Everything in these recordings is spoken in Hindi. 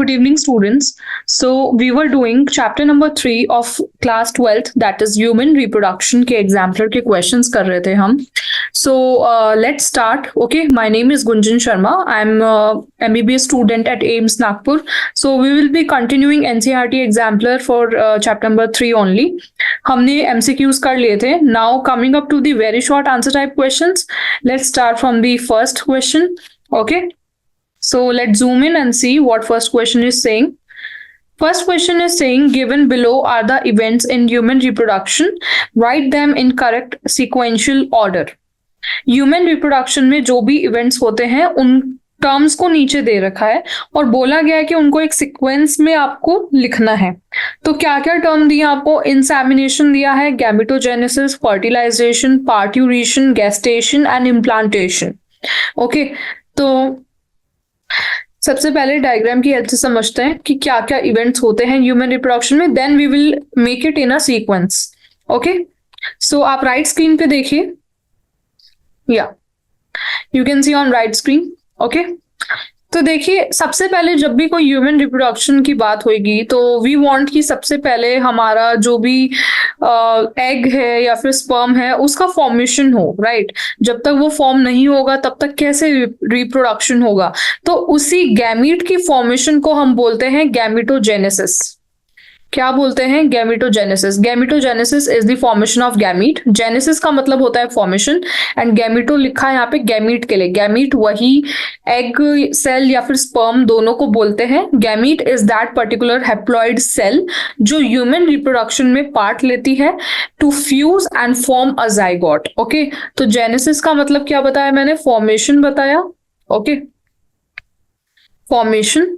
Good evening, students. So we were doing chapter number 3 of class 12th, that is human reproduction के exemplar के questions कर रहे थे हम. So let's start. Okay, my name is Gunjan Sharma. I'm MBBS student at AIMS Nagpur. So we will be continuing NCERT exemplar for chapter number 3 only. हमने MCQs कर लिए थे. Now coming up to the very short answer type questions. Let's start from the first question. Okay. So let's zoom in and see what first question is saying. First question is saying, given below are the events in human reproduction. Write them in correct sequential order. Human reproduction में जो भी events होते हैं उन टर्म्स को नीचे दे रखा है और बोला गया है कि उनको एक सीक्वेंस में आपको लिखना है. तो क्या क्या टर्म दिया आपको? इंसेमिनेशन दिया है, gametogenesis, fertilization, parturition, gestation and implantation. Okay, तो सबसे पहले डायग्राम की हेल्प से समझते हैं कि क्या क्या इवेंट्स होते हैं ह्यूमन रिप्रोडक्शन में. Then we will make it in a sequence. Okay, so आप राइट स्क्रीन पे देखिए. या you can see on right screen. Okay, तो देखिए सबसे पहले जब भी कोई ह्यूमन रिप्रोडक्शन की बात होगी तो वी वांट कि सबसे पहले हमारा जो भी एग है या फिर स्पर्म है उसका फॉर्मेशन हो, राइट. जब तक वो फॉर्म नहीं होगा तब तक कैसे रिप्रोडक्शन होगा? तो उसी गैमीट की फॉर्मेशन को हम बोलते हैं गैमेटोजेनेसिस. क्या बोलते हैं? Gametogenesis. Gametogenesis is the formation of gamete. Genesis का मतलब होता है फॉर्मेशन एंड गैमेटो लिखा है यहाँ पे गैमीट के लिए. गैमीट वही एग सेल या फिर स्पर्म दोनों को बोलते हैं. Gamete is that particular haploid cell जो ह्यूमन रिप्रोडक्शन में पार्ट लेती है to fuse and form a zygote. Okay, तो जेनेसिस का मतलब क्या बताया मैंने? फॉर्मेशन बताया. Okay, formation.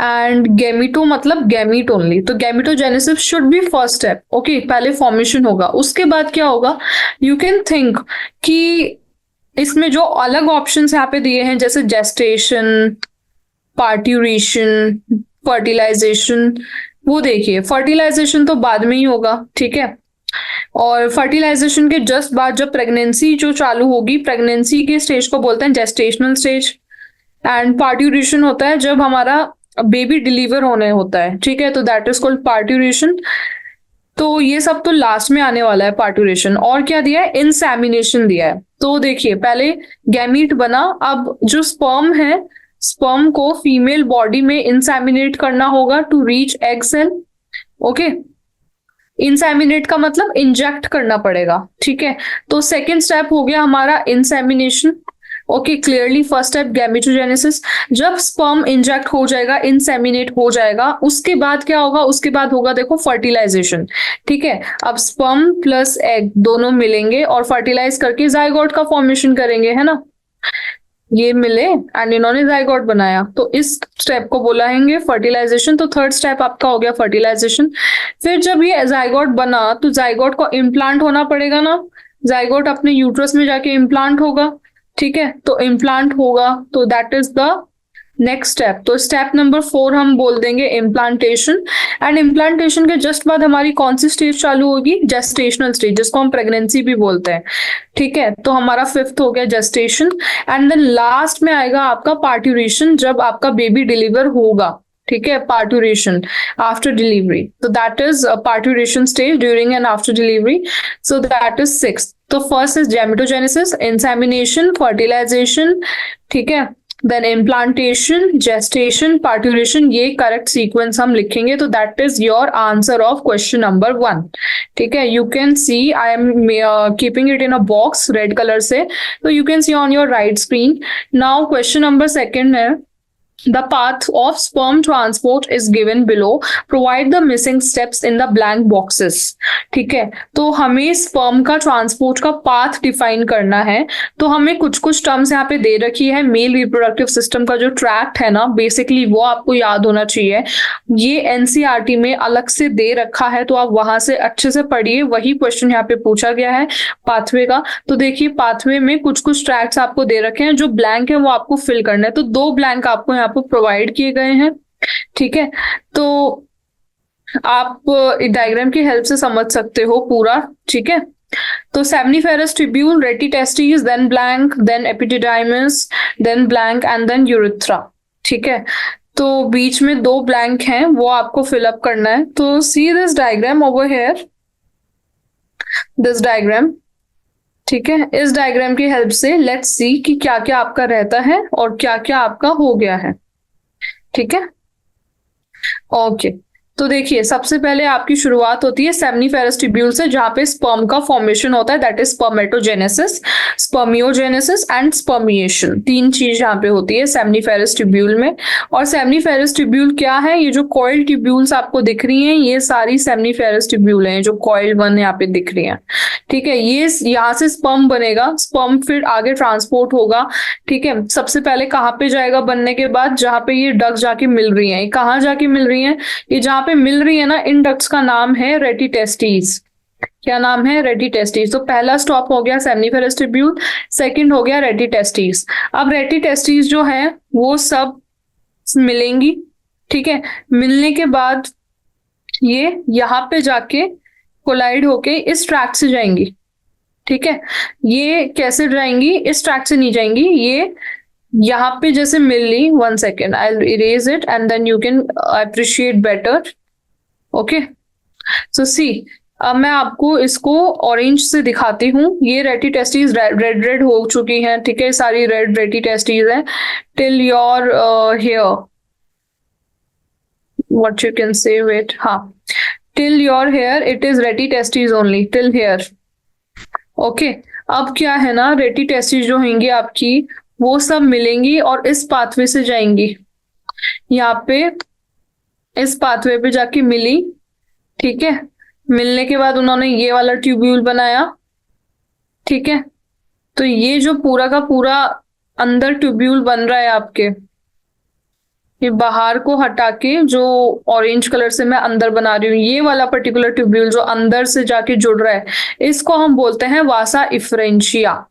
एंड गैमीटो मतलब गैमीट ओनली. तो gametogenesis should be first step. Okay, पहले फॉर्मेशन होगा, उसके बाद क्या होगा? यू कैन थिंक कि इसमें जो अलग ऑप्शंस यहाँ पे दिए हैं जैसे जेस्टेशन, पार्ट्यूरेशन, फर्टिलाइजेशन, वो देखिए फर्टिलाइजेशन तो बाद में ही होगा, ठीक है. और फर्टिलाइजेशन के जस्ट बाद जब प्रेगनेंसी जो चालू होगी, प्रेगनेंसी के स्टेज को बोलते हैं जेस्टेशनल स्टेज. एंड पार्ट्यूरेशन होता है जब हमारा बेबी डिलीवर होने होता है, ठीक है, तो दैट इज कॉल्ड पार्ट्यूरेशन. तो ये सब तो लास्ट में आने वाला है पार्ट्यूरेशन. और क्या दिया है? इंसेमिनेशन दिया है. तो देखिए पहले गैमीट बना, अब जो स्पर्म है स्पर्म को फीमेल बॉडी में इंसेमिनेट करना होगा to reach egg cell. Okay, inseminate का मतलब इंजेक्ट करना पड़ेगा, ठीक है. तो सेकेंड स्टेप हो गया हमारा insemination. Okay, clearly first step gametogenesis. जब स्पर्म इंजेक्ट हो जाएगा, इंसेमिनेट हो जाएगा, उसके बाद क्या होगा? उसके बाद होगा देखो फर्टिलाइजेशन, ठीक है. अब स्पर्म प्लस एग दोनों मिलेंगे और फर्टिलाइज करके जाइगोट का फॉर्मेशन करेंगे, है ना. ये मिले एंड इन्होंने जाइगोट बनाया, तो इस स्टेप को बोलाएंगे फर्टिलाइजेशन. तो थर्ड स्टेप आपका हो गया फर्टिलाइजेशन. फिर जब ये जाइगोट बना तो जाइगोट को इम्प्लांट होना पड़ेगा ना. जाइगोट अपने यूट्रस में जाके इम्प्लांट होगा, ठीक है. तो इम्प्लांट होगा तो that is the next step. तो स्टेप नंबर 4 हम बोल देंगे इम्प्लांटेशन. एंड इम्प्लांटेशन के जस्ट बाद हमारी कौन सी स्टेज चालू होगी? जेस्टेशनल स्टेज, जिसको हम प्रेगनेंसी भी बोलते हैं, ठीक है. तो हमारा फिफ्थ हो गया जेस्टेशन. एंड देन लास्ट में आएगा आपका पार्ट्यूरेशन, जब आपका बेबी डिलीवर होगा, ठीक है. Parturition after delivery. तो that is parturition stage during and after delivery. So that is 6th. तो first is gametogenesis, insemination, fertilization, ठीक है. Then implantation, gestation, parturition. ये करेक्ट सीक्वेंस हम लिखेंगे. तो that is your answer of question number 1, ठीक है. You can see I am keeping it in a box red colour से. तो you can see on your right screen. Now question number 2 है, the path of sperm transport is given below. Provide the missing steps in the blank boxes. ठीक है, तो हमें स्पर्म का ट्रांसपोर्ट का पाथ डिफाइन करना है. तो हमें कुछ कुछ टर्म्स यहाँ पे दे रखी है. मेल रिप्रोडक्टिव सिस्टम का जो ट्रैक्ट है ना, बेसिकली वो आपको याद होना चाहिए. ये एनसीईआरटी में अलग से दे रखा है, तो आप वहां से अच्छे से पढ़िए. वही क्वेश्चन यहाँ पे पूछा गया है पाथवे का. तो देखिए पाथवे में कुछ कुछ ट्रैक्ट्स आपको दे रखे हैं, जो ब्लैंक है वो आपको फिल करना है. तो 2 ब्लैंक आपको यहाँ प्रोवाइड किए गए हैं, ठीक है. तो आप डायग्राम की हेल्प से समझ सकते हो पूरा, ठीक है. तो seminiferous tubule, rete testis, then blank, then epididymis, then blank and then urethra, ठीक है. तो बीच में 2 ब्लैंक हैं, वो आपको फिलअप करना है। तो see this diagram over here, this diagram, ठीक है। इस डायग्राम की हेल्प से लेट्स सी कि क्या क्या आपका रहता है और क्या क्या आपका हो गया है, ठीक है। ओके, तो देखिए सबसे पहले आपकी शुरुआत होती है सेमनीफेरस ट्यूब्यूल से, जहां पे स्पर्म का फॉर्मेशन होता है, that is spermatogenesis, spermiogenesis and spermiation. 3 चीज यहाँ पे होती है सेमनीफेरस ट्यूब्यूल में। और सेमनीफेरस ट्यूब्यूल क्या है? ये जो कॉइल ट्यूब्यूल्स आपको दिख रही हैं, ये सारी सेमनीफेरस ट्यूब्यूल हैं, जो कॉइल 1 यहाँ पे दिख रही हैं, ठीक है। ये यहाँ से स्पर्म बनेगा, स्पर्म फिर आगे ट्रांसपोर्ट होगा, ठीक है। सबसे पहले कहाँ पे जाएगा बनने के बाद? जहां पे ये डग जाके मिल रही है। कहाँ जाके मिल रही है? ये जहां पे मिल रही है ना, इन डक्ट्स का नाम है रेटिटेस्टिस। क्या नाम है? रेटिटेस्टिस। तो पहला स्टॉप हो गया सेमनीफेरस ट्यूब्यूल, सेकंड हो गया रेटिटेस्टिस। अब रेटिटेस्टिस जो है वो सब मिलेंगी, ठीक है। मिलने के बाद ये यहाँ पे जाके कोलाइड होके इस ट्रैक से जाएंगी, ठीक है। ये कैसे जाएंगी? इस ट्रैक से नहीं जाएंगी, ये यहाँ पे जैसे मिल ली, 1 second, I will erase it and then you can appreciate better. Okay, so see, अब मैं आपको इसको ऑरेंज से दिखाती हूँ। ये रेटिटेस्टिस रेड रेड हो चुकी हैं, ठीक है, सारी रेड रेटिटेस्टिस है till your hair, what you can say, wait, हाँ, till your hair it is rete testis only, till here. Okay, अब क्या है ना, रेटिटेस्टिस जो होंगी आपकी वो सब मिलेंगी और इस पाथवे से जाएंगी, यहाँ पे इस पाथवे पे जाके मिली, ठीक है। मिलने के बाद उन्होंने ये वाला ट्यूब्यूल बनाया, ठीक है। तो ये जो पूरा का पूरा अंदर ट्यूब्यूल बन रहा है आपके, ये बाहर को हटा के जो ऑरेंज कलर से मैं अंदर बना रही हूँ, ये वाला पर्टिकुलर ट्यूब्यूल जो अंदर से जाके जुड़ रहा है, इसको हम बोलते हैं वासा इफ्रेंशिया,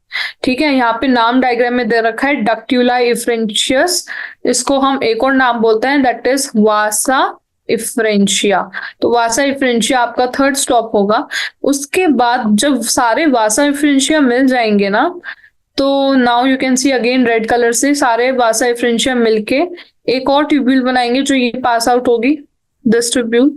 ठीक है। यहाँ पे नाम डायग्राम में दे रखा है डक्ट्यूला इफ्रेंशियस, इसको हम एक और नाम बोलते हैं, दैट इज वासा इफ्रेंशिया। तो वासा इफ्रेंशिया आपका थर्ड स्टॉप होगा। उसके बाद जब सारे वासा इफ्रेंशिया मिल जाएंगे ना, तो now you can see again red colour से सारे वासा इफ्रेंशिया मिलके एक और ट्यूब्यूल बनाएंगे, जो ये पास आउट होगी, दिस ट्यूब्यूल।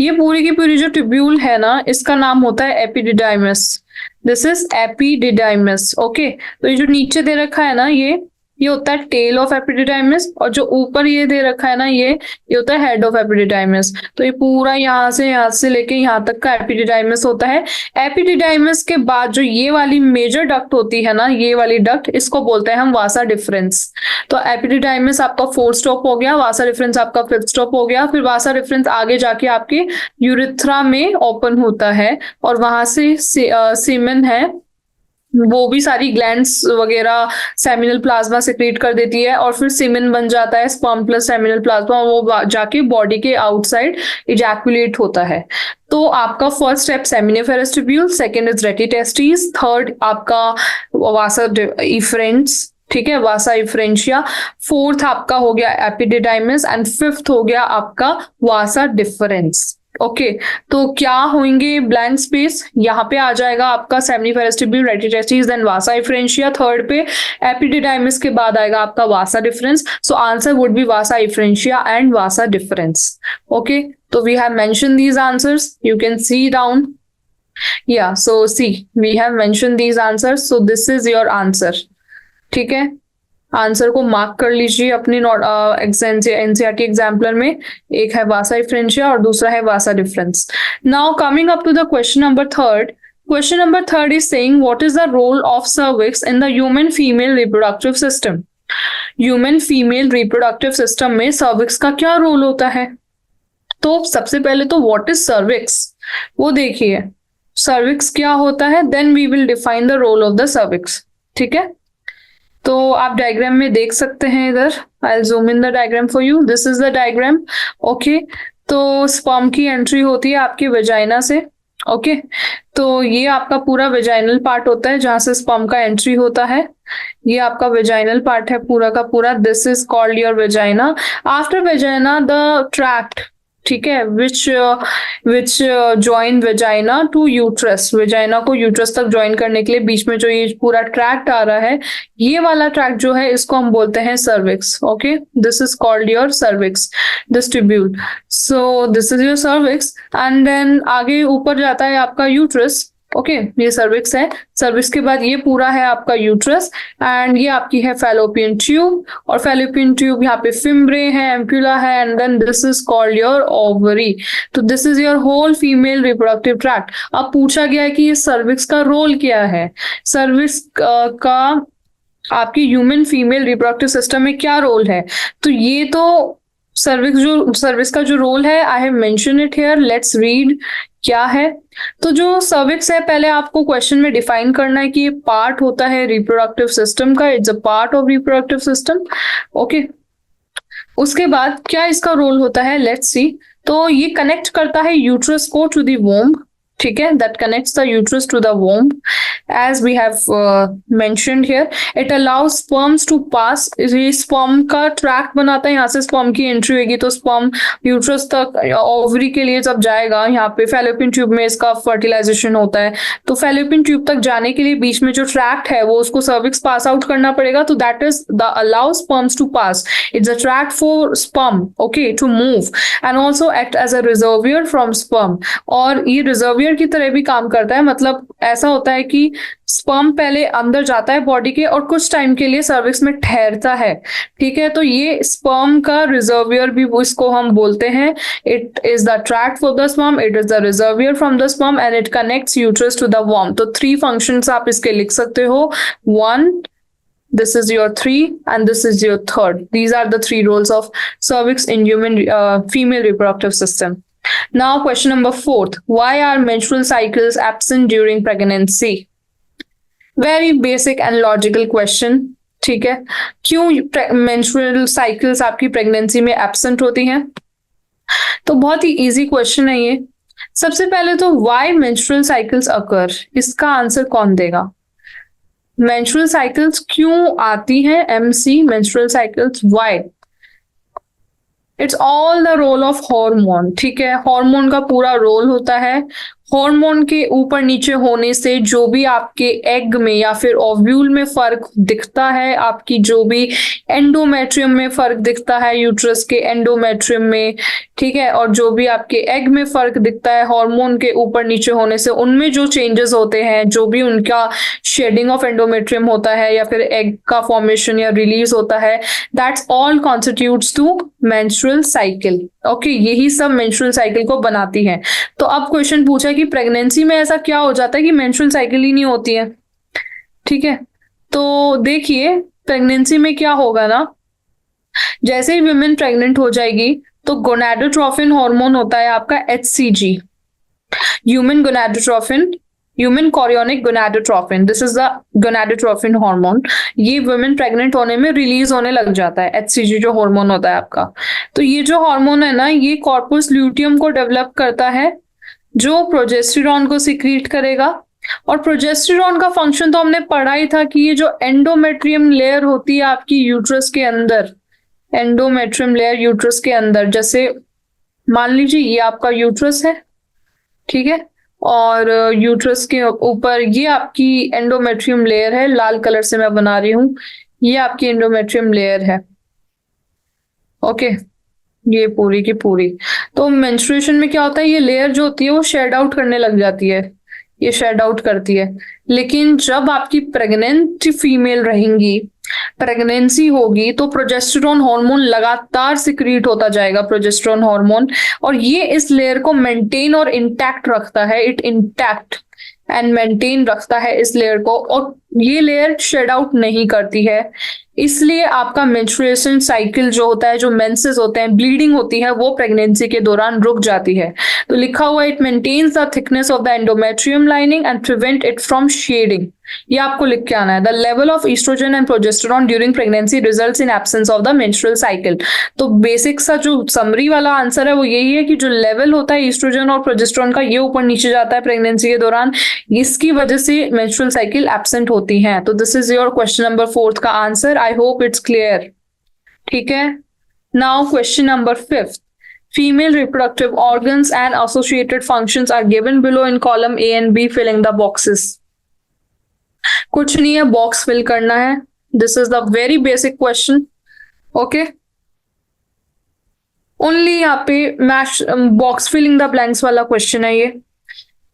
ये पूरी की पूरी जो ट्यूब्यूल है ना, इसका नाम होता है epididymis, this is epididymis. Okay, तो ये जो नीचे दे रखा है ना, ये होता है टेल ऑफ एपिडिडाइमस, और जो ऊपर ये दे रखा है ना, ये होता है हेड ऑफ एपिडिडाइमस। तो ये पूरा यहाँ से लेके यहाँ तक का एपिडिडाइमस होता है। एपिडिडाइमस के बाद जो ये वाली मेजर डक्ट होती है ना, ये वाली डक्ट, इसको बोलते हैं हम वासा डिफरेंस। तो एपिडिडाइमस आपका 4th स्टॉप हो गया, वासा डिफरेंस आपका 5th स्टॉप हो गया। फिर वासा डिफरेंस आगे जाके आपके यूरिथ्रा में ओपन होता है, और वहां से सीमेन है, वो भी सारी ग्लैंड्स वगैरह सेमिनल प्लाज्मा सिक्रीट कर देती है, और फिर सीमेन बन जाता है, स्पर्म प्लस सेमिनल प्लाज्मा, वो जाके बॉडी के आउटसाइड इजैकुलेट होता है। तो आपका first step seminiferous tubule, second is rete testis, third आपका वासा इफ्रेंस, ठीक है, वासा इफ्रेंशिया, 4th आपका हो गया एपिडिडाइमस, एंड 5th हो गया आपका वासा डिफरेंस। ओके, तो क्या होंगे ब्लैंक स्पेस? यहाँ पे आ जाएगा आपका seminiferous tubule, rete testis, then vasa efferentia, third पे एपिडिडाइमस के बाद आएगा आपका vasa deferens. So answer would be vasa efferentia and vasa deferens. Okay, तो we have mention these answers, you can see down, या so see we have mention these answers, so this is your answer, ठीक है। आंसर को मार्क कर लीजिए अपनी एनसीईआरटी एग्जाम्पलर में, एक है वासा इफ्रेंशिया और दूसरा है vasa deferens. Now coming up to the question number 3rd, question number 3rd is saying what is the role of cervix in the human female reproductive system. Human female reproductive system में सर्विक्स का क्या रोल होता है? तो सबसे पहले तो व्हाट इज सर्विक्स, वो देखिए, सर्विक्स क्या होता है, then we will define the role of the cervix, ठीक है। तो आप डायग्राम में देख सकते हैं, इधर I will zoom in the diagram for you, this is the diagram. Okay, तो स्पर्म की एंट्री होती है आपकी वेजाइना से, ओके, तो ये आपका पूरा वेजाइनल पार्ट होता है जहां से स्पर्म का एंट्री होता है, ये आपका वेजाइनल पार्ट है पूरा का पूरा, this is called your vagina. After vagina the tract, ठीक है, which join vagina to uterus, vagina को यूट्रस तक ज्वाइन करने के लिए बीच में जो ये पूरा ट्रैक्ट आ रहा है, ये वाला ट्रैक्ट जो है इसको हम बोलते हैं cervix. Okay, this is called your cervix, this tubule. So this is your cervix and then आगे ऊपर जाता है आपका यूट्रस। ओके, ये सर्विक्स है। सर्विक्स के बाद ये पूरा है आपका यूट्रस एंड ये आपकी है फैलोपियन ट्यूब, और फैलोपियन ट्यूब यहाँ पे फिम्ब्रे है, एम्प्यूला है, and then this is called your ovary. तो this is your whole female reproductive tract. अब पूछा गया है कि ये सर्विक्स का रोल क्या है, सर्विक्स का आपकी ह्यूमन फीमेल रिप्रोडक्टिव सिस्टम में क्या रोल है। तो ये तो सर्विक्स का जो रोल है, I have mention it here, let's read क्या है। तो जो सर्विक्स है, पहले आपको क्वेश्चन में डिफाइन करना है कि ये पार्ट होता है रिप्रोडक्टिव सिस्टम का, it's a part of reproductive system. Okay, उसके बाद क्या इसका रोल होता है, लेट्स सी। तो ये कनेक्ट करता है यूट्रस को टू द वोम्ब, ठीक है, that connects the uterus to the womb as we have mentioned here. It allows sperms to pass, ये स्पर्म का ट्रैक्ट बनाता है, यहाँ से स्पर्म की एंट्री होगी तो स्पर्म यूट्रस तक ओवरी के लिए जब जाएगा, यहाँ पे फैलोपियन ट्यूब में इसका फर्टिलाइजेशन होता है, तो फैलोपियन ट्यूब तक जाने के लिए बीच में जो ट्रैक्ट है वो उसको सर्विक्स पास आउट करना पड़ेगा, तो that is the allow sperms to pass, it's a tract for sperm, okay, to move and also act as a reservoir from sperm. और ये रिजर्वियर की तरह भी काम करता है, मतलब ऐसा होता है कि स्पर्म पहले अंदर जाता है बॉडी के और कुछ टाइम के लिए सर्विक्स में ठहरता है, ठीक है, तो ये स्पर्म का रिजर्वियर भी इसको हम बोलते हैं। It is the tract for the sperm, it is the reservoir from the sperm and it connects uterus to the worm. तो 3 फंक्शंस आप इसके लिख सकते हो, 1, this is your 3 and this is your 3rd. These are the 3 roles of cervix in human female reproductive system. Now question number 4th, why are menstrual cycles absent during pregnancy? Very basic and logical question, ठीक है, क्यों menstrual cycles आपकी प्रेगनेंसी में एब्सेंट होती हैं? तो बहुत ही इजी क्वेश्चन है ये। सबसे पहले तो why menstrual cycles occur, इसका आंसर कौन देगा? मेंस्ट्रुअल साइकिल्स क्यों आती हैं, MC menstrual cycles why? It's all the role of hormone, ठीक है, हार्मोन का पूरा रोल होता है। हार्मोन के ऊपर नीचे होने से जो भी आपके एग में या फिर ओव्यूल में फर्क दिखता है, आपकी जो भी एंडोमेट्रियम में फर्क दिखता है, यूट्रस के एंडोमेट्रियम में, ठीक है, और जो भी आपके एग में फर्क दिखता है हार्मोन के ऊपर नीचे होने से, उनमें जो चेंजेस होते हैं, जो भी उनका शेडिंग ऑफ एंडोमेट्रियम होता है या फिर एग का फॉर्मेशन या रिलीज होता है, that's all constitutes to menstrual cycle. Okay, यही सब मेंस्ट्रुअल साइकिल को बनाती है। तो अब क्वेश्चन पूछा कि प्रेगनेंसी में ऐसा क्या हो जाता है कि मेंस्ट्रुअल साइकिल ही नहीं होती है, ठीक है। तो देखिए प्रेगनेंसी में क्या होगा ना, जैसे ही विमेन प्रेग्नेंट हो जाएगी तो गोनाडोट्रोफिन हार्मोन होता है आपका HCG, human gonadotrophin, human chorionic gonadotrophin, this is the gonadotrophin hormone. ये वुमेन प्रेग्नेंट होने में रिलीज होने लग जाता है, HCG जो हार्मोन होता है आपका। तो ये जो हार्मोन है ना, ये कॉर्पस ल्यूटियम को डेवलप करता है जो प्रोजेस्टेरॉन को सिक्रीट करेगा। और प्रोजेस्टेरॉन का फंक्शन तो हमने पढ़ा ही था कि ये जो एंडोमेट्रियम लेयर होती है आपकी यूट्रस के अंदर, एंडोमेट्रियम लेयर यूट्रस के अंदर, जैसे मान लीजिए ये आपका यूट्रस है, ठीक है, और यूट्रस के ऊपर ये आपकी एंडोमेट्रियम लेयर है, लाल कलर से मैं बना रही हूं, ये आपकी एंडोमेट्रियम लेयर है। ओके, ये पूरी की पूरी। तो मेंस्ट्रुएशन में क्या होता है, ये लेयर जो होती है वो शेड आउट करने लग जाती है, ये शेड आउट करती है। लेकिन जब आपकी प्रेग्नेंट फीमेल रहेंगी, प्रेगनेंसी होगी, तो प्रोजेस्टेरॉन हार्मोन लगातार सिक्रीट होता जाएगा, प्रोजेस्टेरॉन हार्मोन, और ये इस लेयर को मेंटेन और इंटैक्ट रखता है, इट इंटैक्ट एंड मेंटेन रखता है इस लेयर को, और ये लेयर शेड आउट नहीं करती है। इसलिए आपका मेंस्ट्रुएशन साइकिल जो होता है, जो मेंसेस होते हैं, ब्लीडिंग होती है, वो प्रेगनेंसी के दौरान रुक जाती है। तो लिखा हुआ it maintains the thickness of the endometrium lining and prevent it from shedding. ये आपको लिख के आना है। The level of estrogen and progesterone during pregnancy results in absence of the menstrual cycle. तो बेसिक सा जो समरी वाला आंसर है वो यही है कि जो लेवल होता है ईस्ट्रोजन और प्रोजेस्टेरॉन का, ये ऊपर नीचे जाता है प्रेगनेंसी के दौरान, इसकी वजह से मेंस्ट्रुअल साइकिल एब्सेंट होती है। तो this is your question number 4 का answer. I hope it's clear, ठीक है। Now question number 5। Female reproductive organs and associated functions are given below in column A and B, filling the boxes. कुछ नहीं है, बॉक्स फिल करना है. This is the very basic question. Okay, only यहाँ पे match box filling the blanks वाला क्वेश्चन है ये.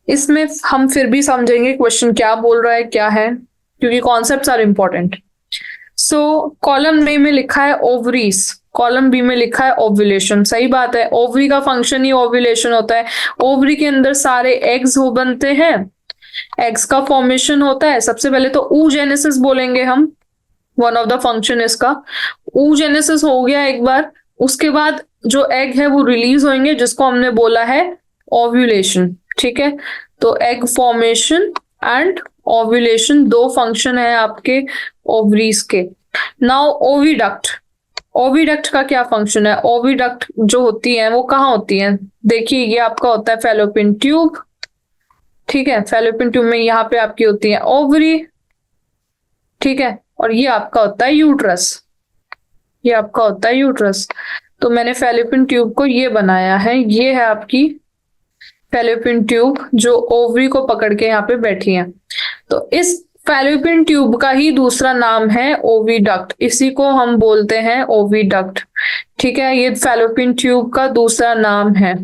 इसमें हम फिर भी समझेंगे क्वेश्चन क्या बोल रहा है, क्या है, क्योंकि concepts are important. So column A में लिखा है ओवरीज, कॉलम बी में लिखा है ओव्यूलेशन. सही बात है, ओवरी का फंक्शन ही ओव्यूलेशन होता है. ओवरी के अंदर सारे एग्स हो बनते हैं, एग्स का फॉर्मेशन होता है. सबसे पहले तो oogenesis बोलेंगे हम, वन ऑफ द फंक्शन इसका. oogenesis हो गया एक बार, उसके बाद जो एग है वो रिलीज होंगे, जिसको हमने बोला है ओव्यूलेशन. ठीक है, तो एग फॉर्मेशन एंड ओव्यूलेशन दो फंक्शन है आपके ओवरीज के. नाउ ओविडक्ट, ओविडक्ट का क्या फंक्शन है? ओविडक्ट जो होती है वो कहाँ होती है? देखिए, ये आपका होता है फैलोपियन ट्यूब. ठीक है, फैलोपियन ट्यूब में यहाँ पे आपकी होती है ओवरी. ठीक है, और ये आपका होता है यूट्रस. ये आपका होता है यूट्रस. तो मैंने फैलोपियन ट्यूब को ये बनाया है, ये है आपकी फैलोपियन ट्यूब जो ओवरी को पकड़ के यहाँ पे बैठी है. तो इस फैलोपियन ट्यूब का ही दूसरा नाम है ओविडक्ट, इसी को हम बोलते हैं ओविडक्ट. ठीक है, ये फैलोपियन ट्यूब का दूसरा नाम है.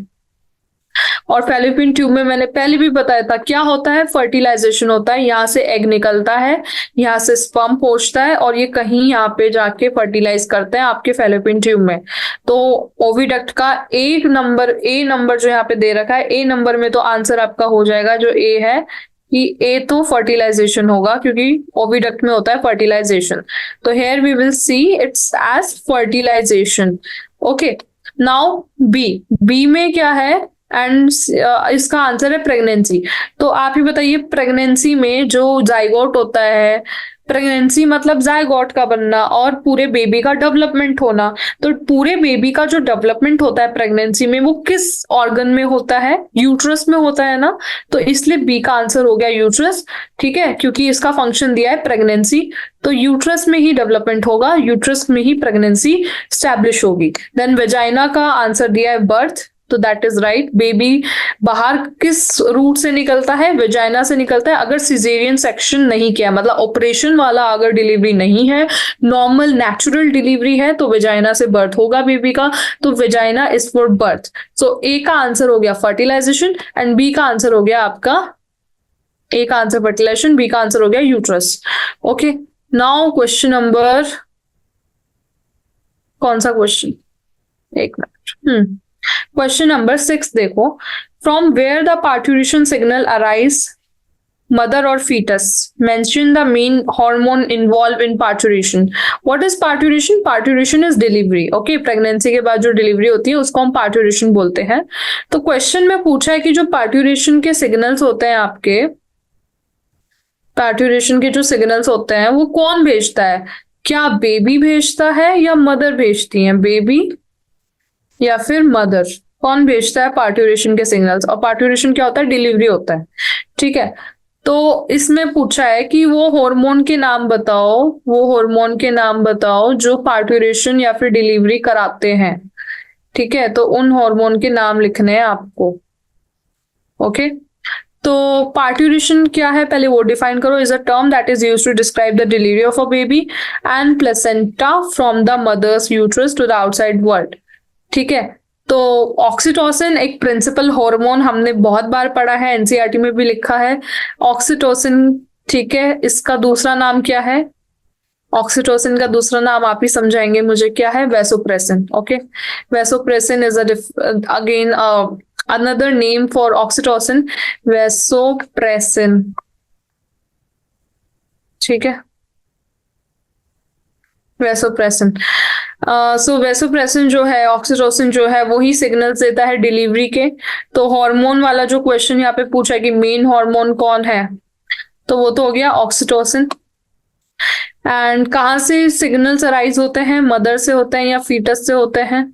और फैलोपियन ट्यूब में मैंने पहले भी बताया था क्या होता है, फर्टिलाइजेशन होता है. यहाँ से एग निकलता है, यहाँ से स्पर्म पहुंचता है, और ये कहीं यहाँ पे जाके फर्टिलाइज करते हैं आपके फैलोपियन ट्यूब में. तो ओविडक्ट का एक नंबर, ए नंबर जो यहाँ पे दे रखा है, ए नंबर में तो आंसर आपका हो जाएगा जो ए है, कि ए तो फर्टिलाइजेशन होगा, क्योंकि ओविडक्ट में होता है फर्टिलाइजेशन. तो here we will see it's as fertilization. Okay, now B, B में क्या है, एंड इसका आंसर है प्रेगनेंसी. तो आप ही बताइए, प्रेगनेंसी में जो जाइगोट होता है, प्रेगनेंसी मतलब जाइगोट का बनना और पूरे बेबी का डेवलपमेंट होना. तो पूरे बेबी का जो डेवलपमेंट होता है प्रेगनेंसी में, वो किस ऑर्गन में होता है? यूट्रस में होता है ना. तो इसलिए बी का आंसर हो गया यूट्रस. ठीक है, क्योंकि इसका फंक्शन दिया है प्रेगनेंसी, तो यूट्रस में ही डेवलपमेंट होगा, यूट्रस में ही प्रेगनेंसी स्टैब्लिश होगी. देन वेजाइना का आंसर दिया है बर्थ, तो दैट इज राइट. बेबी बाहर किस रूट से निकलता है? वेजाइना से निकलता है. अगर सिजेरियन सेक्शन नहीं किया, मतलब ऑपरेशन वाला अगर डिलीवरी नहीं है, नॉर्मल नेचुरल डिलीवरी है, तो वेजाइना से बर्थ होगा बेबी का. तो vagina is for birth. So A का आंसर हो गया फर्टिलाइजेशन, एंड बी का आंसर हो गया आपका, ए का आंसर फर्टिलाइजेशन, बी का आंसर हो गया uterus. Okay, now question number, कौन सा क्वेश्चन, एक मिनट. क्वेश्चन नंबर 6 देखो. From where the parturition signal arise mother और fetus, mention the main hormone involved in parturition. What is parturition? Parturition is delivery. Okay, pregnancy के बाद जो डिलीवरी होती है उसको हम पार्ट्यूरेशन बोलते हैं. तो क्वेश्चन में पूछा है कि जो पार्ट्यूरेशन के सिग्नल्स होते हैं आपके, पार्ट्यूरेशन के जो सिग्नल्स होते हैं वो कौन भेजता है? क्या बेबी भेजता है या मदर भेजती है? बेबी या फिर मदर, कौन भेजता है पार्ट्यूरेशन के सिग्नल्स? और पार्ट्यूरेशन क्या होता है? डिलीवरी होता है. ठीक है, तो इसमें पूछा है कि वो हार्मोन के नाम बताओ, वो हार्मोन के नाम बताओ जो पार्ट्यूरेशन या फिर डिलीवरी कराते हैं. ठीक है, तो उन हार्मोन के नाम लिखने हैं आपको. ओके, तो पार्ट्यूरेशन क्या है पहले वो डिफाइन करो. Is a term that is used to describe the delivery of a baby and placenta from the mother's uterus to the outside world. ठीक है, तो ऑक्सीटोसिन एक प्रिंसिपल हार्मोन हमने बहुत बार पढ़ा है, एनसीईआरटी में भी लिखा है ऑक्सीटोसिन. ठीक है, इसका दूसरा नाम क्या है? ऑक्सीटोसिन का दूसरा नाम आप ही समझाएंगे मुझे, क्या है? Vasopressin. Okay, vasopressin is again another name for oxytocin, vasopressin. ठीक है, वैसोप्रेसिन. सो वैसोप्रेसिन जो है, ऑक्सीटोसिन जो है, वही सिग्नल्स देता है डिलीवरी के. तो हार्मोन वाला जो क्वेश्चन यहाँ पे पूछा है कि मेन हार्मोन कौन है, तो वो तो हो गया ऑक्सीटोसिन. एंड कहाँ से सिग्नल्स अराइज होते हैं? मदर से होते हैं या फीटस से होते हैं?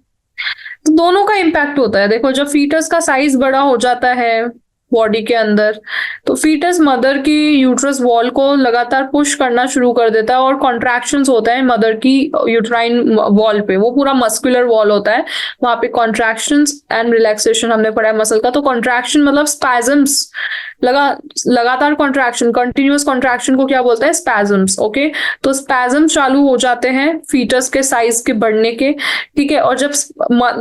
तो दोनों का इम्पैक्ट होता है. देखो, जब फीटस का साइज बड़ा हो जाता है, बॉडी के अंदर। तो फीटस मदर की यूट्रस वॉल को लगातार पुश करना शुरू कर देता है और कॉन्ट्रैक्शंस होता है मदर की यूट्राइन वॉल पे, वो पूरा मस्कुलर वॉल होता है, वहां पे कॉन्ट्रैक्शंस एंड रिलैक्सेशन हमने पढ़ा है मसल का। तो कॉन्ट्रैक्शन मतलब स्पैजम्स, लगातार कॉन्ट्रैक्शन, कंटिन्यूअस कॉन्ट्रैक्शन को क्या बोलते हैं? स्पैजम्स। ओके, तो स्पैजम चालू हो जाते हैं फीटस के साइज के बढ़ने के, ठीक है। और जब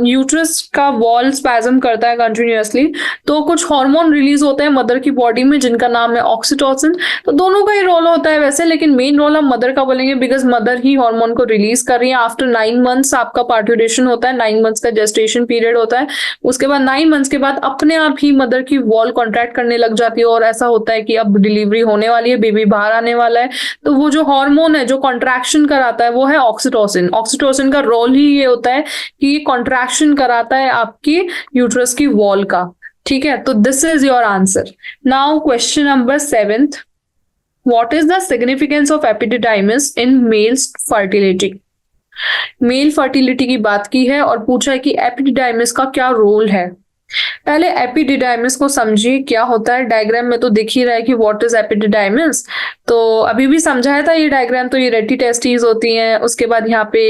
यूट्रस का वॉल स्पैजम करता है कंटिन्यूअसली, तो कुछ हार्मोन रिलीज होते हैं मदर की बॉडी में जिनका नाम है ऑक्सीटोसिन। तो दोनों का ही रोल होता है वैसे, लेकिन मेन रोल हम मदर का बोलेंगे बिकॉज मदर ही हार्मोन को रिलीज कर रही है। आफ्टर 9 मंथ्स आपका पार्ट्यूरेशन होता है, 9 मंथ्स का जेस्टेशन पीरियड होता है। उसके बाद 9 मंथ्स के बाद अपने आप ही मदर की वॉल कॉन्ट्रैक्ट करने लग जाती है और ऐसा होता है कि अब डिलीवरी होने वाली है, बेबी बाहर आने वाला है। तो वो जो हार्मोन है जो कॉन्ट्रैक्शन कराता है वो है ऑक्सीटोसिन। ऑक्सीटोसिन का रोल ही ये होता है कि ये कॉन्ट्रैक्शन कराता है आपकी यूट्रस की वॉल का, ठीक है। तो this is your answer. Now question number 7th, what is the significance of epididymis in males fertility? Mail fertility की बात की है और पूछा है कि एपिडिडाइमिस का क्या रोल है। पहले एपिडिडाइमिस को समझिए क्या होता है। डायग्राम में तो दिख ही रहा है कि व्हाट इज एपिडिडाइमिस। तो अभी भी समझाया था ये डायग्राम। तो ये रेटिटेस्टिस होती हैं, उसके बाद यहाँ पे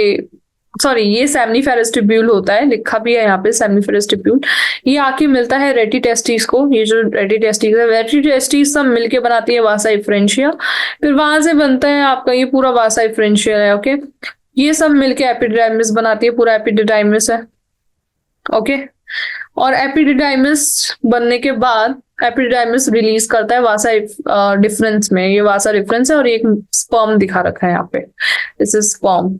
सॉरी ये सेमनीफेरस ट्यूब्यूल होता है, लिखा भी है यहाँ पे सेमनीफेरस ट्यूब्यूल। ये आके मिलता है रेटिटेस्टिस को। ये जो रेटिटेस्टिस है, रेटिटेस्टिस सब मिलके बनाती है वासा इफ्रेंशिया, फिर वहां से बनता है आपका ये पूरा वासा इफ्रेंशिया है। ओके, ये सब मिलके एपिडिडाइमिस बनाती है, पूरा एपिडिडाइमिस है। ओके, और एपिडिडाइमिस बनने के बाद एपिडिडाइमिस रिलीज करता है वासा डिफरेंस में। ये वासा डिफरेंस है और एक स्पर्म दिखा रखा है यहाँ पे, दिस इज स्पर्म।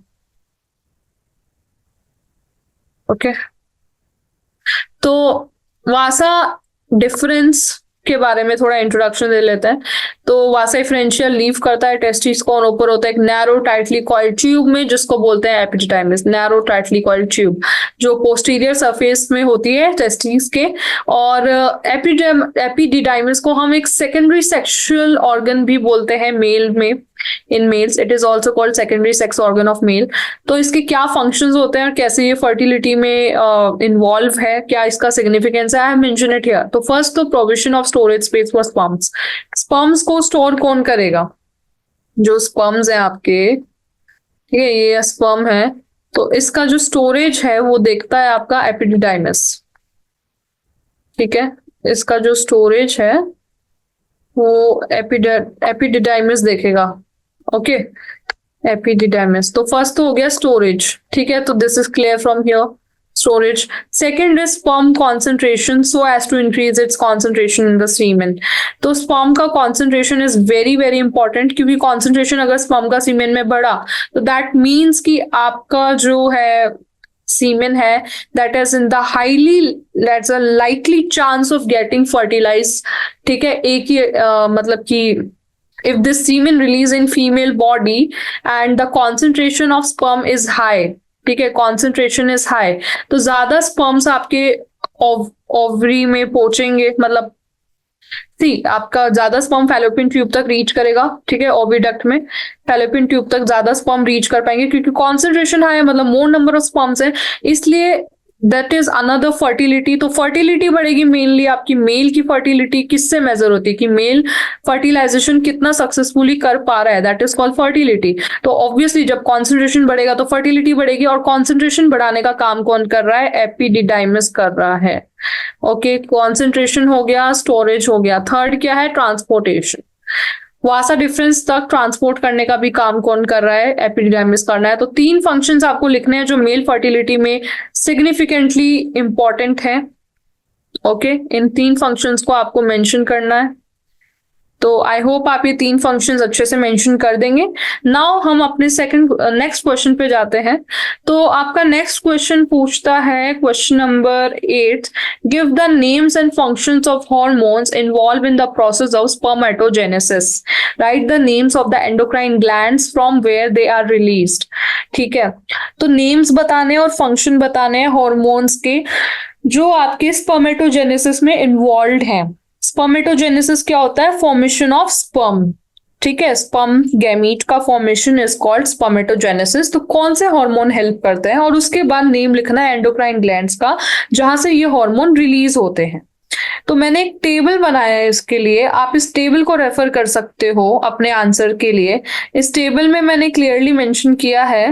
ओके, तो वासा डिफरेंस के बारे में थोड़ा इंट्रोडक्शन दे लेते हैं। तो वासा डिफरेंशियल लीव करता है टेस्टिस को और ऊपर होता है एक नैरो टाइटली कॉइल्ड ट्यूब में, जिसको बोलते हैं epididymis. Narrow tightly coiled tube जो पोस्टीरियर सरफेस में होती है टेस्टिस के। और एपिडिडाइमिस को हम एक सेकेंडरी सेक्सुअल ऑर्गन भी बोलते हैं मेल में। In males it is also called secondary sex organ of male. तो इसके क्या फंक्शंस होते हैं और कैसे ये फर्टिलिटी में इन्वॉल्व है, क्या इसका सिग्निफिकेंस है, I have mention it here. तो फर्स्ट तो provision of storage space for sperms. Sperms को स्टोर कौन करेगा? जो स्पर्म्स है आपके, ठीक है, ये स्पर्म है, तो इसका जो स्टोरेज है वो देखता है आपका एपिडिडाइमिस, ठीक है। इसका जो स्टोरेज है वो एपिडिडाइमिस देखेगा। Okay, epididymis. तो फर्स्ट तो हो गया स्टोरेज, ठीक है, तो this is clear from here, storage. Second is sperm concentration so as to increase its concentration in the semen. तो स्पर्म का concentration is very very important, क्योंकि कॉन्सेंट्रेशन अगर स्पर्म का सीमेन में बढ़ा तो दैट मीन्स कि आपका जो है सीमेन है that is in the highly, that's a likely chance of getting fertilize, ठीक है। एक ही मतलब कि if this semen release in female body and the concentration of sperm is high, ठीक है, concentration is high, तो ज्यादा sperms आपके ओवरी में पहुंचेंगे, मतलब आपका ज्यादा स्पर्म फैलोपियन ट्यूब तक रीच करेगा, ठीक है, ओविडक्ट में फैलोपियन ट्यूब तक ज्यादा स्पर्म रीच कर पाएंगे क्योंकि कॉन्सेंट्रेशन हाई है, मतलब मोर नंबर ऑफ स्पर्म्स है, इसलिए दैट इज अनदर फर्टिलिटी। तो फर्टिलिटी बढ़ेगी, मेनली आपकी मेल की फर्टिलिटी किससे मेजर होती है कि मेल फर्टिलाइजेशन कितना सक्सेसफुली कर पा रहा है, दैट इज कॉल्ड फर्टिलिटी। तो ऑब्वियसली जब कॉन्सेंट्रेशन बढ़ेगा तो फर्टिलिटी बढ़ेगी, और कॉन्सेंट्रेशन बढ़ाने का काम कौन कर रहा है? एपिडिडाइमिस कर रहा है। ओके, कॉन्सेंट्रेशन हो गया, स्टोरेज हो गया। थर्ड क्या है? ट्रांसपोर्टेशन। वासा डिफरेंस तक ट्रांसपोर्ट करने का भी काम कौन कर रहा है? एपिडिडाइमिस करना है। तो 3 फंक्शंस आपको लिखने हैं जो मेल फर्टिलिटी में सिग्निफिकेंटली इंपॉर्टेंट है। ओके, इन 3 फंक्शंस को आपको मेंशन करना है। तो आई होप आप ये 3 फंक्शंस अच्छे से मेंशन कर देंगे। नाउ हम अपने नेक्स्ट क्वेश्चन पे जाते हैं। तो आपका नेक्स्ट क्वेश्चन पूछता है, question number 8, give the names and functions of hormones involve in the process of spermatogenesis. Write the names of the endocrine glands from where they are released. ठीक है, तो नेम्स बताने और फंक्शन बताने हैं हार्मोन्स के जो आपके स्पर्मेटोजेनेसिस में इन्वॉल्व हैं। स्पर्मेटोजेनेसिस क्या होता है? फॉर्मेशन ऑफ स्पर्म, ठीक है, स्पर्म गैमीट का फॉर्मेशन इज कॉल्ड स्पर्मेटोजेनेसिस। तो कौन से हार्मोन हेल्प करते हैं, और उसके बाद नेम लिखना है एंडोक्राइन ग्लैंड्स का जहां से ये हार्मोन रिलीज होते हैं। तो मैंने एक टेबल बनाया है इसके लिए, आप इस टेबल को रेफर कर सकते हो अपने आंसर के लिए। इस टेबल में मैंने क्लियरली मेंशन किया है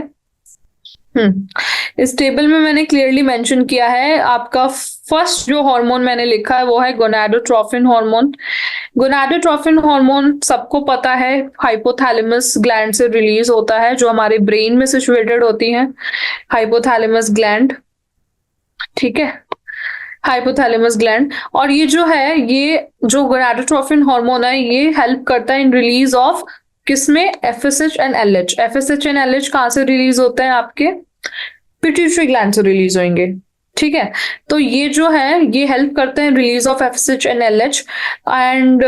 इस टेबल में मैंने क्लियरली मेंशन किया है, आपका फर्स्ट जो हार्मोन मैंने लिखा है वो है गोनाडोट्रोफिन हार्मोन। गोनाडोट्रोफिन हार्मोन सबको पता है हाइपोथैलेमस ग्लैंड से रिलीज होता है, जो हमारे ब्रेन में सिचुएटेड होती है हाइपोथैलेमस ग्लैंड, ठीक है, हाइपोथैलेमस ग्लैंड। और ये जो है, ये जो गोनाडोट्रोफिन हार्मोन है, ये हेल्प करता है इन रिलीज ऑफ किसमें, FSH and LH. FSH and LH कहां से रिलीज होते हैं, आपके पिट्यूटरी ग्लैंड से रिलीज होंगे, ठीक है। तो ये जो है, ये हेल्प करते हैं release of FSH and LH, and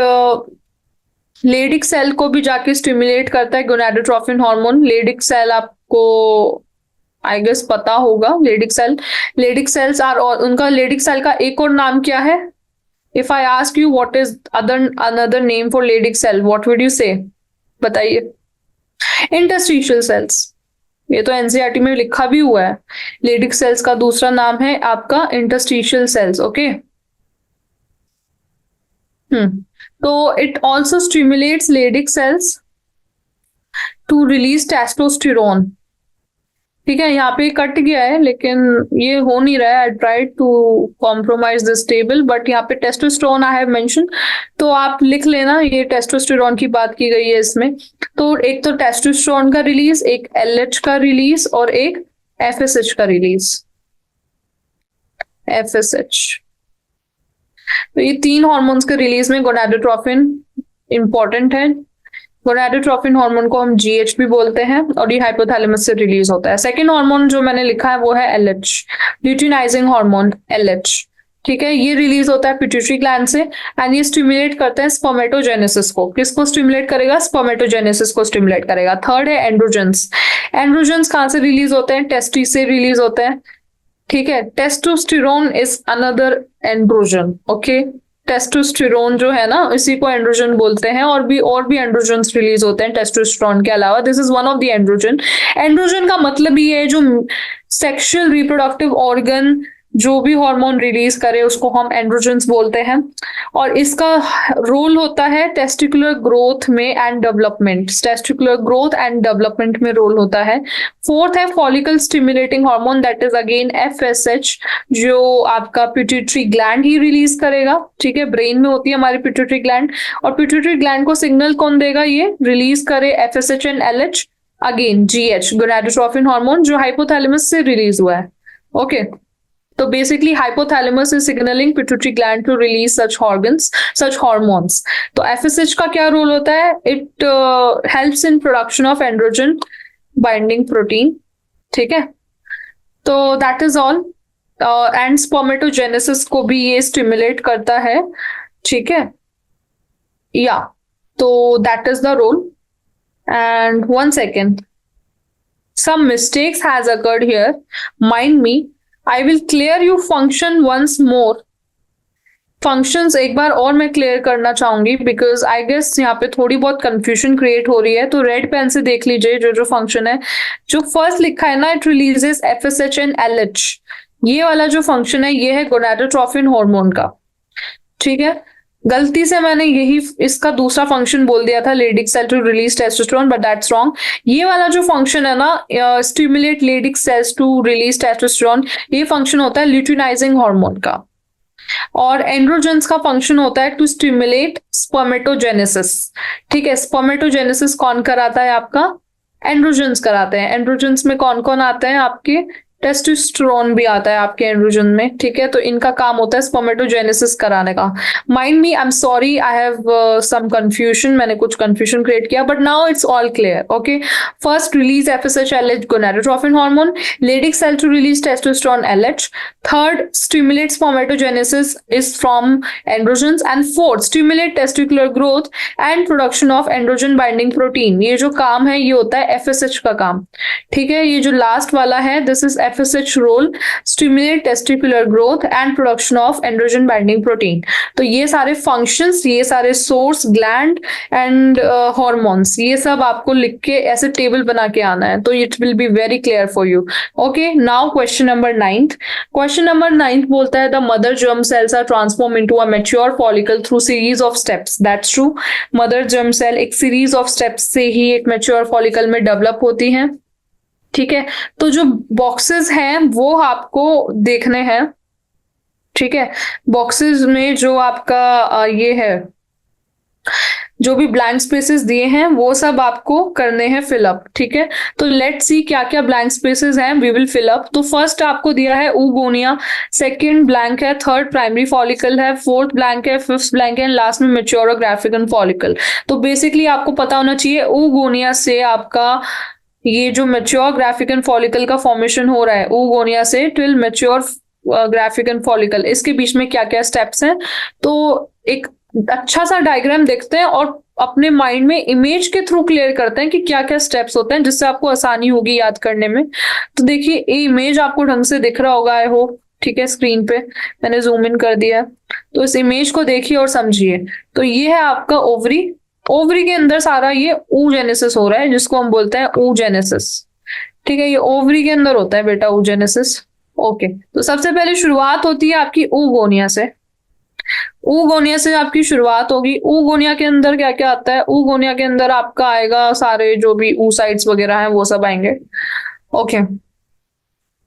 Leydig cell को भी जाके स्टिमुलेट करता है गोनाडोट्रोफिन हार्मोन। लेडिक सेल आपको आई गेस पता होगा, लेडिक सेल्स आर, उनका लेडिक सेल का एक और नाम क्या है? If I ask you what is another name for Leydig cell, what would you say? बताइए। इंटरस्टिशियल सेल्स, ये तो एनसीईआरटी में लिखा भी हुआ है। लेडिक सेल्स का दूसरा नाम है आपका इंटरस्टिशियल सेल्स, ओके। तो it also stimulates Leydig cells to release testosterone, ठीक है। यहाँ पे कट गया है लेकिन ये हो नहीं रहा है, I tried to compromise this table, but यहाँ पे टेस्टोस्टेरोन आई हैव मेंशन, तो आप लिख लेना, ये टेस्टोस्टेरोन की बात की गई है इसमें। तो एक तो टेस्टोस्टेरोन का रिलीज, एक एलएच का रिलीज और एक एफएसएच का रिलीज, एफएसएच। तो ये तीन हॉर्मोन्स के रिलीज में गोनाडोट्रोफिन इंपॉर्टेंट है। गोनाडोट्रोफिन हार्मोन को हम जीएच भी बोलते हैं, और ये हाइपोथैलेमस से रिलीज होता है। सेकंड हार्मोन जो मैंने लिखा है वो है एलएच, ल्यूटिनाइजिंग हार्मोन, एलएच, ठीक है। ये रिलीज होता है पिट्यूटरी ग्लैंड से, एंड ये स्टिमुलेट करता है स्पर्मेटोजेनेसिस को। किसको स्टिमुलेट करेगा? स्पर्मेटोजेनेसिस को स्टिमुलेट करेगा। थर्ड है एंड्रोजेंस। एंड्रोजेंस कहां से रिलीज होते हैं? टेस्टिस से रिलीज होते हैं, ठीक है। Testosterone is another androgen, okay. Testosterone जो है ना, इसी को एंड्रोजन बोलते हैं, और भी एंड्रोजन्स रिलीज होते हैं टेस्टोस्टेरोन के अलावा। This is one of the androgen. Androgen का मतलब ये है जो सेक्सुअल रिप्रोडक्टिव ऑर्गन जो भी हार्मोन रिलीज करे उसको हम एंड्रोजन्स बोलते हैं, और इसका रोल होता है टेस्टिकुलर ग्रोथ में and development, testicular growth and development में रोल होता है। फोर्थ है follicle stimulating hormone, that is again FSH, जो आपका पिट्यूटरी ग्लैंड ही रिलीज करेगा, ठीक है। ब्रेन में होती है हमारी पिट्यूटरी ग्लैंड, और पिट्यूटरी ग्लैंड को सिग्नल कौन देगा? ये रिलीज करे FSH and LH, again GH, gonadotrophin hormone, जो हाइपोथैलेमस से रिलीज हुआ है, ओके। तो basically hypothalamus is signalling pituitary gland to release such organs, such hormones. तो एफएसएच का क्या रोल होता है? It helps in production of androgen binding protein, ठीक है। तो that is all. And spermatogenesis को भी ये स्टिमुलेट करता है, ठीक है, या। तो that is the role. And one second, some mistakes has occurred here, mind me, I will clear you function once more. Functions एक बार और मैं क्लियर करना चाहूंगी, बिकॉज आई गेस यहाँ पे थोड़ी बहुत कंफ्यूजन क्रिएट हो रही है। तो रेड पेन से देख लीजिए जो जो फंक्शन है। जो फर्स्ट लिखा है ना, it releases FSH and LH, ये वाला जो फंक्शन है ये है गोनाडोट्रोफिन हार्मोन का, ठीक है। गलती से मैंने यही इसका दूसरा फंक्शन बोल दिया था, Leydig cell to release testosterone, but that's wrong. ये वाला जो फंक्शन है ना, stimulate Leydig cells to release testosterone, ये फंक्शन होता है ल्यूटिनाइजिंग हार्मोन का। और एंड्रोजेंस का फंक्शन होता है टू स्टिमुलेट स्पर्मेटोजेनेसिस, ठीक है। स्पर्मेटोजेनेसिस कौन कराता है? आपका एंड्रोजेंस कराते हैं। एंड्रोजेंस में कौन कौन आते हैं? आपके टेस्टोस्टेरोन भी आता है आपके एंड्रोजन में, ठीक है। तो इनका काम होता है स्पर्मेटोजेनेसिस कराने का। Mind me, I am sorry, I have some confusion, मैंने कुछ कंफ्यूजन क्रिएट किया, but now it's all clear, okay. First, release FSH LH gonadotrophin hormone, Leydig cell to release testosterone LH. Third, stimulate spermatogenesis is from androgens, and fourth, stimulate testicular growth and production of androgen binding protein. ये जो काम है ये होता है एफएसएच का काम, ठीक है। ये जो लास्ट वाला है, this is FSH role, stimulate testicular growth and production of androgen binding protein. तो ये सारे functions, ये सारे source, gland and hormones, ये सब आपको लिख के ऐसे टेबल बना के आना है, तो it will be very clear for you. Okay, now question number 9. Question number 9 बोलता है the mother germ cells are transformed into a mature follicle through series of steps. That's true. Mother germ cell एक series of steps से ही एक mature follicle में develop होती है. ठीक है, तो जो बॉक्सेस हैं वो आपको देखने हैं. ठीक है, बॉक्सेस में जो आपका ये है, जो भी ब्लैंक स्पेसेस दिए हैं वो सब आपको करने हैं फिलअप. ठीक है, तो लेट्स सी क्या क्या ब्लैंक स्पेसेस हैं, वी विल फिल अप. तो फर्स्ट आपको दिया है ऊगोनिया, सेकंड ब्लैंक है, थर्ड प्राइमरी फॉलिकल है, फोर्थ ब्लैंक है, फिफ्थ ब्लैंक है, लास्ट में मैच्योर और ग्राफिकन फॉलिकल. तो बेसिकली आपको पता होना चाहिए ऊगोनिया से आपका ये जो मैच्योर ग्राफिकन फॉलिकल का फॉर्मेशन हो रहा है, ऊगोनिया से टिल मैच्योर ग्राफिकन फॉलिकल, इसके बीच में क्या क्या स्टेप्स हैं. तो एक अच्छा सा डायग्राम देखते हैं और अपने माइंड में इमेज के थ्रू क्लियर करते हैं कि क्या क्या स्टेप्स होते हैं, जिससे आपको आसानी होगी याद करने में. तो देखिए ये इमेज आपको ढंग से दिख रहा होगा, आई होप. ठीक है, स्क्रीन पे मैंने जूम इन कर दिया है, तो इस इमेज को देखिए और समझिए. तो ये है आपका ओवरी, ओवरी के अंदर सारा ये oogenesis हो रहा है, जिसको हम बोलते हैं oogenesis. ठीक है, ये ओवरी के अंदर होता है बेटा oogenesis. ओके, तो सबसे पहले शुरुआत होती है आपकी ऊगोनिया से. ऊगोनिया से आपकी शुरुआत होगी. ऊगोनिया के अंदर क्या क्या आता है, ऊगोनिया के अंदर आपका आएगा सारे जो भी oocytes वगैरह हैं वो सब आएंगे. ओके,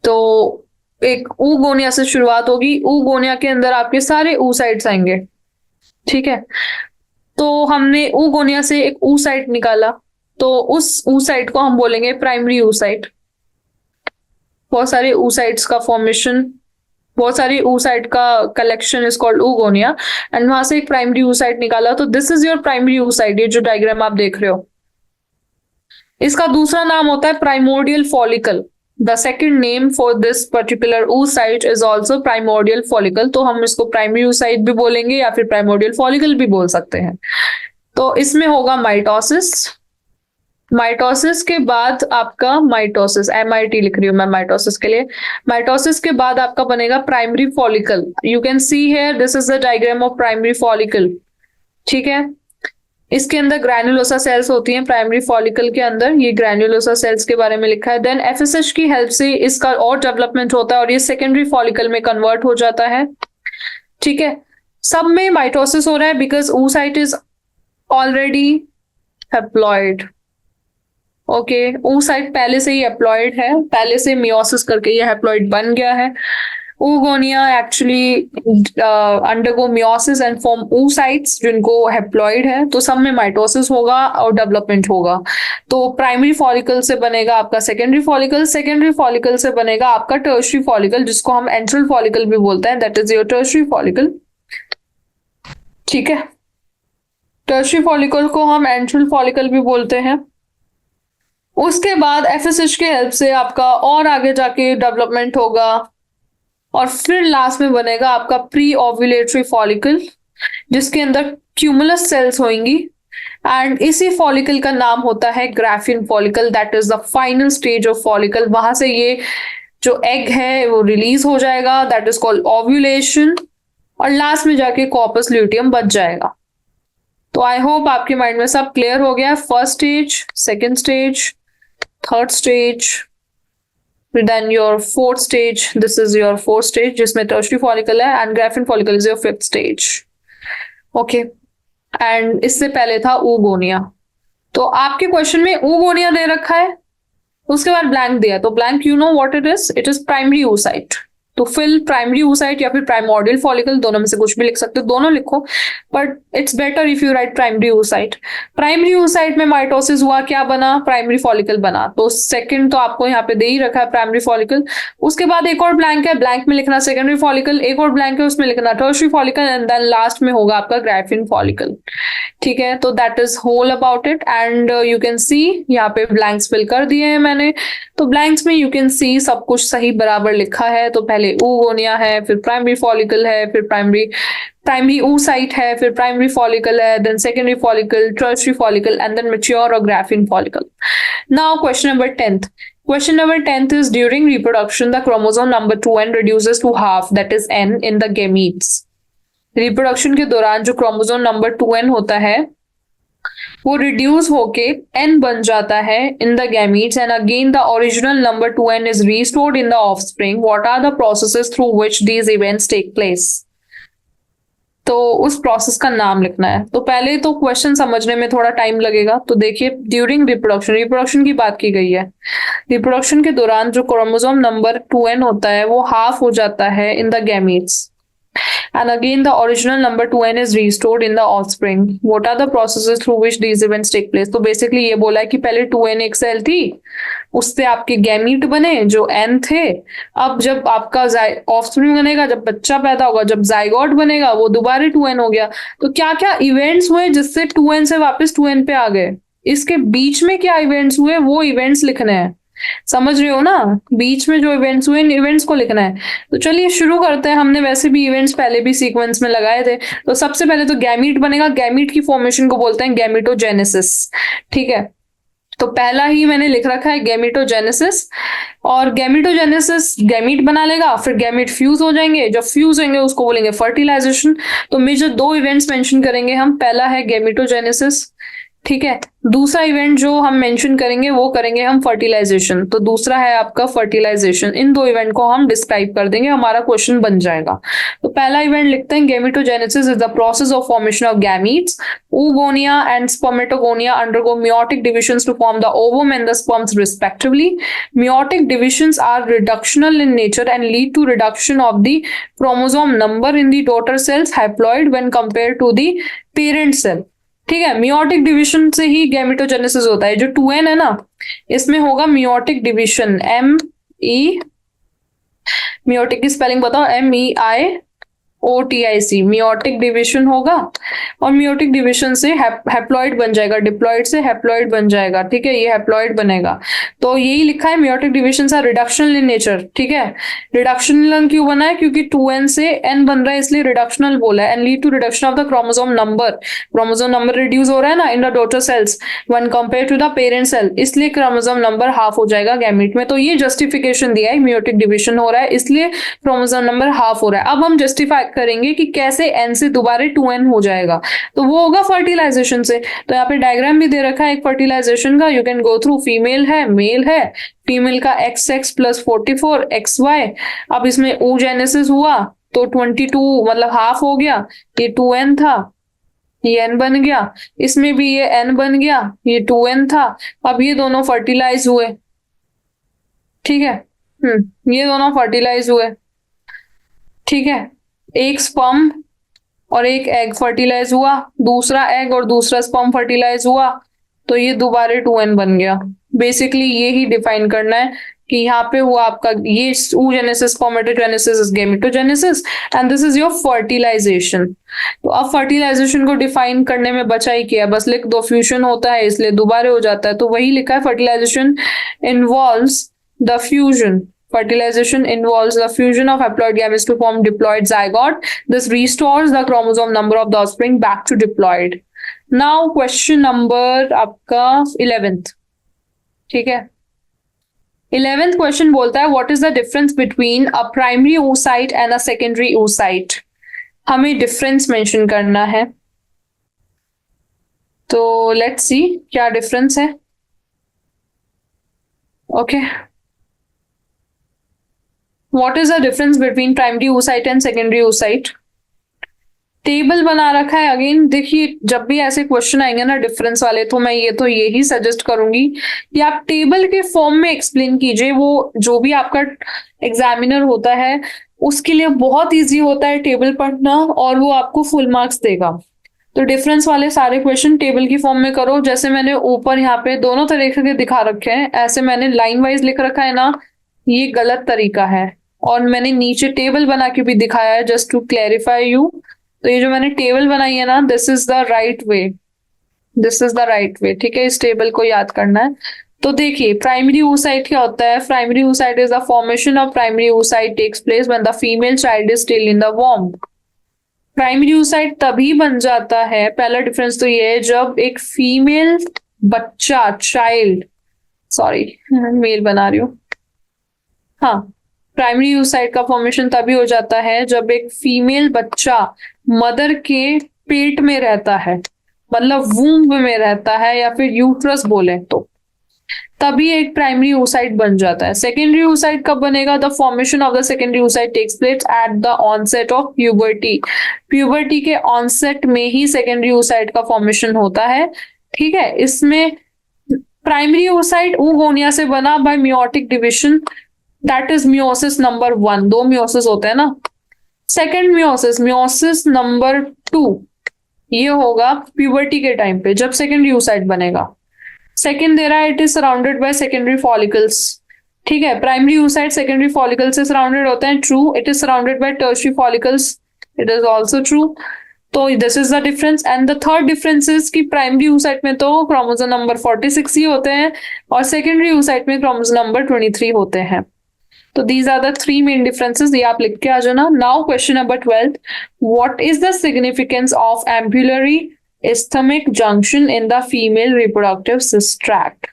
तो एक ऊगोनिया से शुरुआत होगी. ऊगोनिया के अंदर आपके सारे oocytes आएंगे. ठीक है, तो हमने ऊगोनिया से एक oocyte निकाला, तो उस oocyte को हम बोलेंगे प्राइमरी oocyte. बहुत सारे oocytes का फॉर्मेशन, बहुत सारी oocyte का collection is called oogonia, and वहां से एक प्राइमरी oocyte निकाला. तो this is your primary oocyte, ये जो डायग्राम आप देख रहे हो. इसका दूसरा नाम होता है primordial follicle. The second name for this particular oocyte is also primordial follicle. तो हम इसको प्राइमरी oocyte भी बोलेंगे या फिर प्राइमोर्डियल फॉलिकल भी बोल सकते हैं. तो इसमें होगा माइटोसिस. माइटोसिस के बाद आपका माइटोसिस, MIT लिख रही हूं मैं माइटोसिस के लिए. माइटोसिस के बाद आपका बनेगा primary follicle. You can see here, this is the diagram of primary follicle. ठीक है, इसके अंदर ग्रैन्युलोसा सेल्स होती हैं प्राइमरी फॉलिकल के अंदर, ये ग्रैन्युलोसा सेल्स के बारे में लिखा है. देन FSH की हेल्प से इसका और डेवलपमेंट होता है और ये सेकेंडरी फॉलिकल में कन्वर्ट हो जाता है. ठीक है, सब में माइटोसिस हो रहा है because oocyte is already haploid. Okay, oocyte पहले से ही हैप्लॉइड है, पहले से मियोसिस करके ये हैप्लॉइड बन गया है. oogonia actually undergo meiosis and form oocytes जिनको हैप्लॉइड है. तो सब में माइटोसिस होगा और डेवलपमेंट होगा. तो प्राइमरी फॉलिकल से बनेगा आपका सेकेंडरी फॉलिकल, सेकेंडरी फॉलिकल से बनेगा आपका टर्शियरी फॉलिकल, जिसको हम एंट्रल फॉलिकल भी बोलते हैं. That is your tertiary follicle. ठीक है, टर्शियरी फॉलिकल को हम एंट्रल फॉलिकल भी बोलते हैं. उसके बाद FSH के हेल्प से आपका और आगे जाके डेवलपमेंट होगा और फिर लास्ट में बनेगा आपका प्री ओव्यूलेटरी फॉलिकल, जिसके अंदर क्यूमुलस सेल्स होंगी. एंड इसी फॉलिकल का नाम होता है graphene follicle. That is the final stage of follicle. वहां से ये जो एग है वो रिलीज हो जाएगा, दैट इज कॉल्ड ओव्यूलेशन, और लास्ट में जाके कॉर्पस ल्यूटियम बच जाएगा. तो आई होप आपके माइंड में सब क्लियर हो गया. First stage, second stage, third stage, then your fourth stage. This is your fourth stage जिसमें टर्शियरी फॉलिकल है, and graphene follicle is your fifth stage. Okay, and इससे पहले था oogonia. तो आपके क्वेश्चन में oogonia दे रखा है, उसके बाद ब्लैंक दिया. तो blank you know what it is, it is primary oocyte. तो फिल प्राइमरी oocyte या फिर प्राइमोर्डियल फॉलिकल, दोनों में से कुछ भी लिख सकते हो, दोनों लिखो, but it's better if you right primary oocyte. Primary oocyte में माइटोसिस हुआ, क्या बना, प्राइमरी फॉलिकल बना. तो सेकंड तो आपको यहाँ पे दे ही रखा है प्राइमरी फॉलिकल. उसके बाद एक और ब्लैंक है, ब्लैंक में लिखना सेकेंडरी फॉलिकल, एक और ब्लैंक है उसमें लिखना tertiary follicle, and then last में होगा आपका ग्राफिन फॉलिकल. ठीक है, तो that is whole about it. And you can see यहाँ पे ब्लैंक्स फिल कर दिए हैं मैंने. तो ब्लैंक्स में यू कैन सी सब कुछ सही बराबर लिखा है. तो पहले oogonia है, फिर प्राइमरी फॉलिकल है, फिर प्राइमरी oocyte है, फिर प्राइमरी फॉलिकल है, then secondary follicle, tertiary follicle, and then mature और Graafian follicle. Now question number 10th. Question number 10th is during reproduction, the chromosome number 2n reduces to half, that is n, in the gametes. Reproduction के दौरान जो क्रोमोसोम नंबर 2n होता है वो रिड्यूस होके n बन जाता है in the gametes and again the original number 2n is restored in the offspring. What are the processes through which these events take place? तो उस प्रोसेस का नाम लिखना है. तो पहले तो क्वेश्चन समझने में थोड़ा टाइम लगेगा. तो देखिए, ड्यूरिंग रिप्रोडक्शन की बात की गई है. रिप्रोडक्शन के दौरान जो क्रोमोसोम नंबर 2n होता है वो हाफ हो जाता है in the gametes and again the original number 2n is restored in the offspring. What are the processes through which these events take place? तो बेसिकली ये बोला है कि पहले 2n एक सेल थी, उससे आपके गैमीट बने जो n थे. अब जब आपका ऑफस्प्रिंग बनेगा, जब बच्चा पैदा होगा, जब जाइगोट बनेगा, वो दोबारा 2n हो गया. तो क्या क्या इवेंट्स हुए जिससे 2n से वापस 2n पे आ गए? इसके बीच में क्या इवेंट्स हुए वो इवेंट्स लिखने हैं. समझ रहे हो ना? बीच में जो इवेंट्स हुए इन इवेंट्स को लिखना है. तो चलिए शुरू करते हैं. हमने वैसे भी इवेंट्स पहले भी सीक्वेंस में लगाए थे. तो सबसे पहले तो गैमीट बनेगा. गैमीट की फॉर्मेशन को बोलते हैं गैमीटोजेनेसिस. ठीक है, तो पहला ही मैंने लिख रखा है गैमीटोजेनेसिस. और गैमीटोजेनेसिस गैमीट बना लेगा, फिर गैमीट फ्यूज हो जाएंगे. जब फ्यूज होंगे उसको बोलेंगे फर्टिलाइजेशन. तो मेजर दो इवेंट्स मेंशन करेंगे हम. पहला है गैमीटोजेनेसिस, ठीक है. दूसरा इवेंट जो हम मेंशन करेंगे वो करेंगे हम फर्टिलाइजेशन. तो दूसरा है आपका फर्टिलाइजेशन. इन दो इवेंट को हम डिस्क्राइब कर देंगे, हमारा क्वेश्चन बन जाएगा. तो पहला इवेंट लिखते हैं gametogenesis is the process of formation of gametes. oogonia and spermatogonia undergo meiotic divisions to form the ovum and the sperms respectively. Meiotic divisions are reductional in nature and lead to reduction of the chromosome number in the daughter cells haploid when compared to the parent cell. ठीक है, मियोटिक डिवीजन से ही गैमेटोजेनेसिस होता है. जो 2n है ना, इसमें होगा मियोटिक डिवीजन. मियोटिक की स्पेलिंग बताओ. MEIOTIC. मियोटिक डिवीजन होगा और मियोटिक डिवीजन से हैप्लॉइड बन जाएगा. डिप्लॉइड से हैप्लॉइड बन जाएगा. ठीक है, ये हैप्लॉइड बनेगा. तो यही लिखा है meiotic division are reductional in nature. ठीक है, रिडक्शनल क्यों बना है? क्योंकि 2n से n बन रहा है इसलिए रिडक्शनल बोला है. And lead to reduction of the chromosome number. Chromosome number reduce हो रहा है ना in the daughter cells when compare to the parent cell, इसलिए क्रोमोसोम नंबर हाफ हो जाएगा गैमीट में. तो ये जस्टिफिकेशन दिया है, मियोटिक डिवीजन हो रहा है इसलिए क्रोमोसोम नंबर हाफ हो रहा है. अब हम जस्टिफाई करेंगे कि कैसे n से दोबारा 2n हो जाएगा. तो वो होगा फर्टिलाइजेशन से. तो यहाँ पे डायग्राम भी दे रखा है एक फर्टिलाइजेशन का. You can go through. Female है, मेल है. फीमेल का XX प्लस 44 XY. अब इसमें oogenesis हुआ तो 22 मतलब हाफ हो गया. ये 2n था, ये n बन गया. इसमें भी ये n बन गया, ये 2n था. अब ये दोनों फर्टिलाइज हुए. ठीक है, ये दोनों फर्टिलाइज हुए. ठीक है, एक स्पर्म और एक एग फर्टिलाइज हुआ, दूसरा एग और दूसरा स्पर्म फर्टिलाइज हुआ, तो ये दोबारा 2n बन गया. बेसिकली ये ही डिफाइन करना है कि यहाँ पे हुआ आपका ये oogenesis, spermatogenesis, gametogenesis and this is your fertilization. तो अब फर्टिलाइजेशन को डिफाइन करने में बचा ही किया, बस लिख दो. फ्यूजन होता है इसलिए दोबारा हो जाता है, तो वही लिखा है. Fertilization involves the fusion. Fertilization involves the fusion of haploid gametes to form diploid zygote. This restores the chromosome number of the offspring back to diploid. Now question number आपका 11th. ठीक है, 11th question बोलता है what is the difference between a primary oocyte and a secondary oocyte? हमें difference mention करना है. तो let's see क्या difference है. Okay. What is the difference between primary oocyte and secondary oocyte? Table बना रखा है. अगेन देखिए, जब भी ऐसे क्वेश्चन आएंगे ना डिफरेंस वाले, तो मैं यही सजेस्ट करूंगी कि आप टेबल के फॉर्म में एक्सप्लेन कीजिए. वो जो भी आपका एग्जामिनर होता है उसके लिए बहुत इजी होता है टेबल पढ़ना, और वो आपको फुल मार्क्स देगा. तो डिफरेंस वाले सारे क्वेश्चन टेबल की फॉर्म में करो. जैसे मैंने ऊपर यहाँ पे दोनों तरीके के दिखा रखे हैं, ऐसे मैंने लाइन वाइज लिख रखा है ना, ये गलत तरीका है. और मैंने नीचे टेबल बना के भी दिखाया है जस्ट टू क्लैरिफाई यू. तो ये जो मैंने टेबल बनाई है ना, this is the right way. This is the right way. ठीक है, इस टेबल को याद करना है. तो देखिए, प्राइमरी oocyte क्या होता है? Primary oocyte is the formation of primary oocyte takes place when the female child is still in the womb. Primary oocyte तभी बन जाता है, पहला डिफरेंस तो ये है, जब एक फीमेल बच्चा चाइल्ड सॉरी, मेल बना रही हूँ। हाँ, प्राइमरी oocyte का फॉर्मेशन तभी हो जाता है जब एक फीमेल बच्चा मदर के पेट में रहता है, मतलब वूम्ब में रहता है, या फिर यूट्रस बोले तो, तभी एक प्राइमरी oocyte बन जाता है। सेकेंडरी oocyte कब बनेगा? The formation of the secondary oocyte takes place at the onset of puberty. Puberty के ऑनसेट में ही सेकेंडरी oocyte का फॉर्मेशन होता है। ठीक है, इसमें प्राइमरी oocyte oogonia से बना by meiotic division, that is meiosis number 1। दो मियोसिस होते हैं ना। सेकेंड मियोसिस, मियोसिस नंबर 2, ये होगा प्यूबर्टी के टाइम पे जब सेकेंडरी oocyte बनेगा। सेकेंड दे रहा है, it is surrounded by secondary follicles. ठीक है, प्राइमरी oocyte सेकेंडरी फॉलिकल से सराउंडेड होते हैं, true. It is surrounded by tertiary follicles, it is also true. तो this is the difference. And the third difference is कि प्राइमरी oocyte में तो क्रोमोसोम नंबर 46 ही होते हैं और सेकेंडरी oocyte में क्रोमोसोम नंबर 23 होते हैं। तो these are the three main differences, ये आप लिख के आ जाना। Now question number 12, what is the significance of ampullary isthmic junction in the female reproductive tract?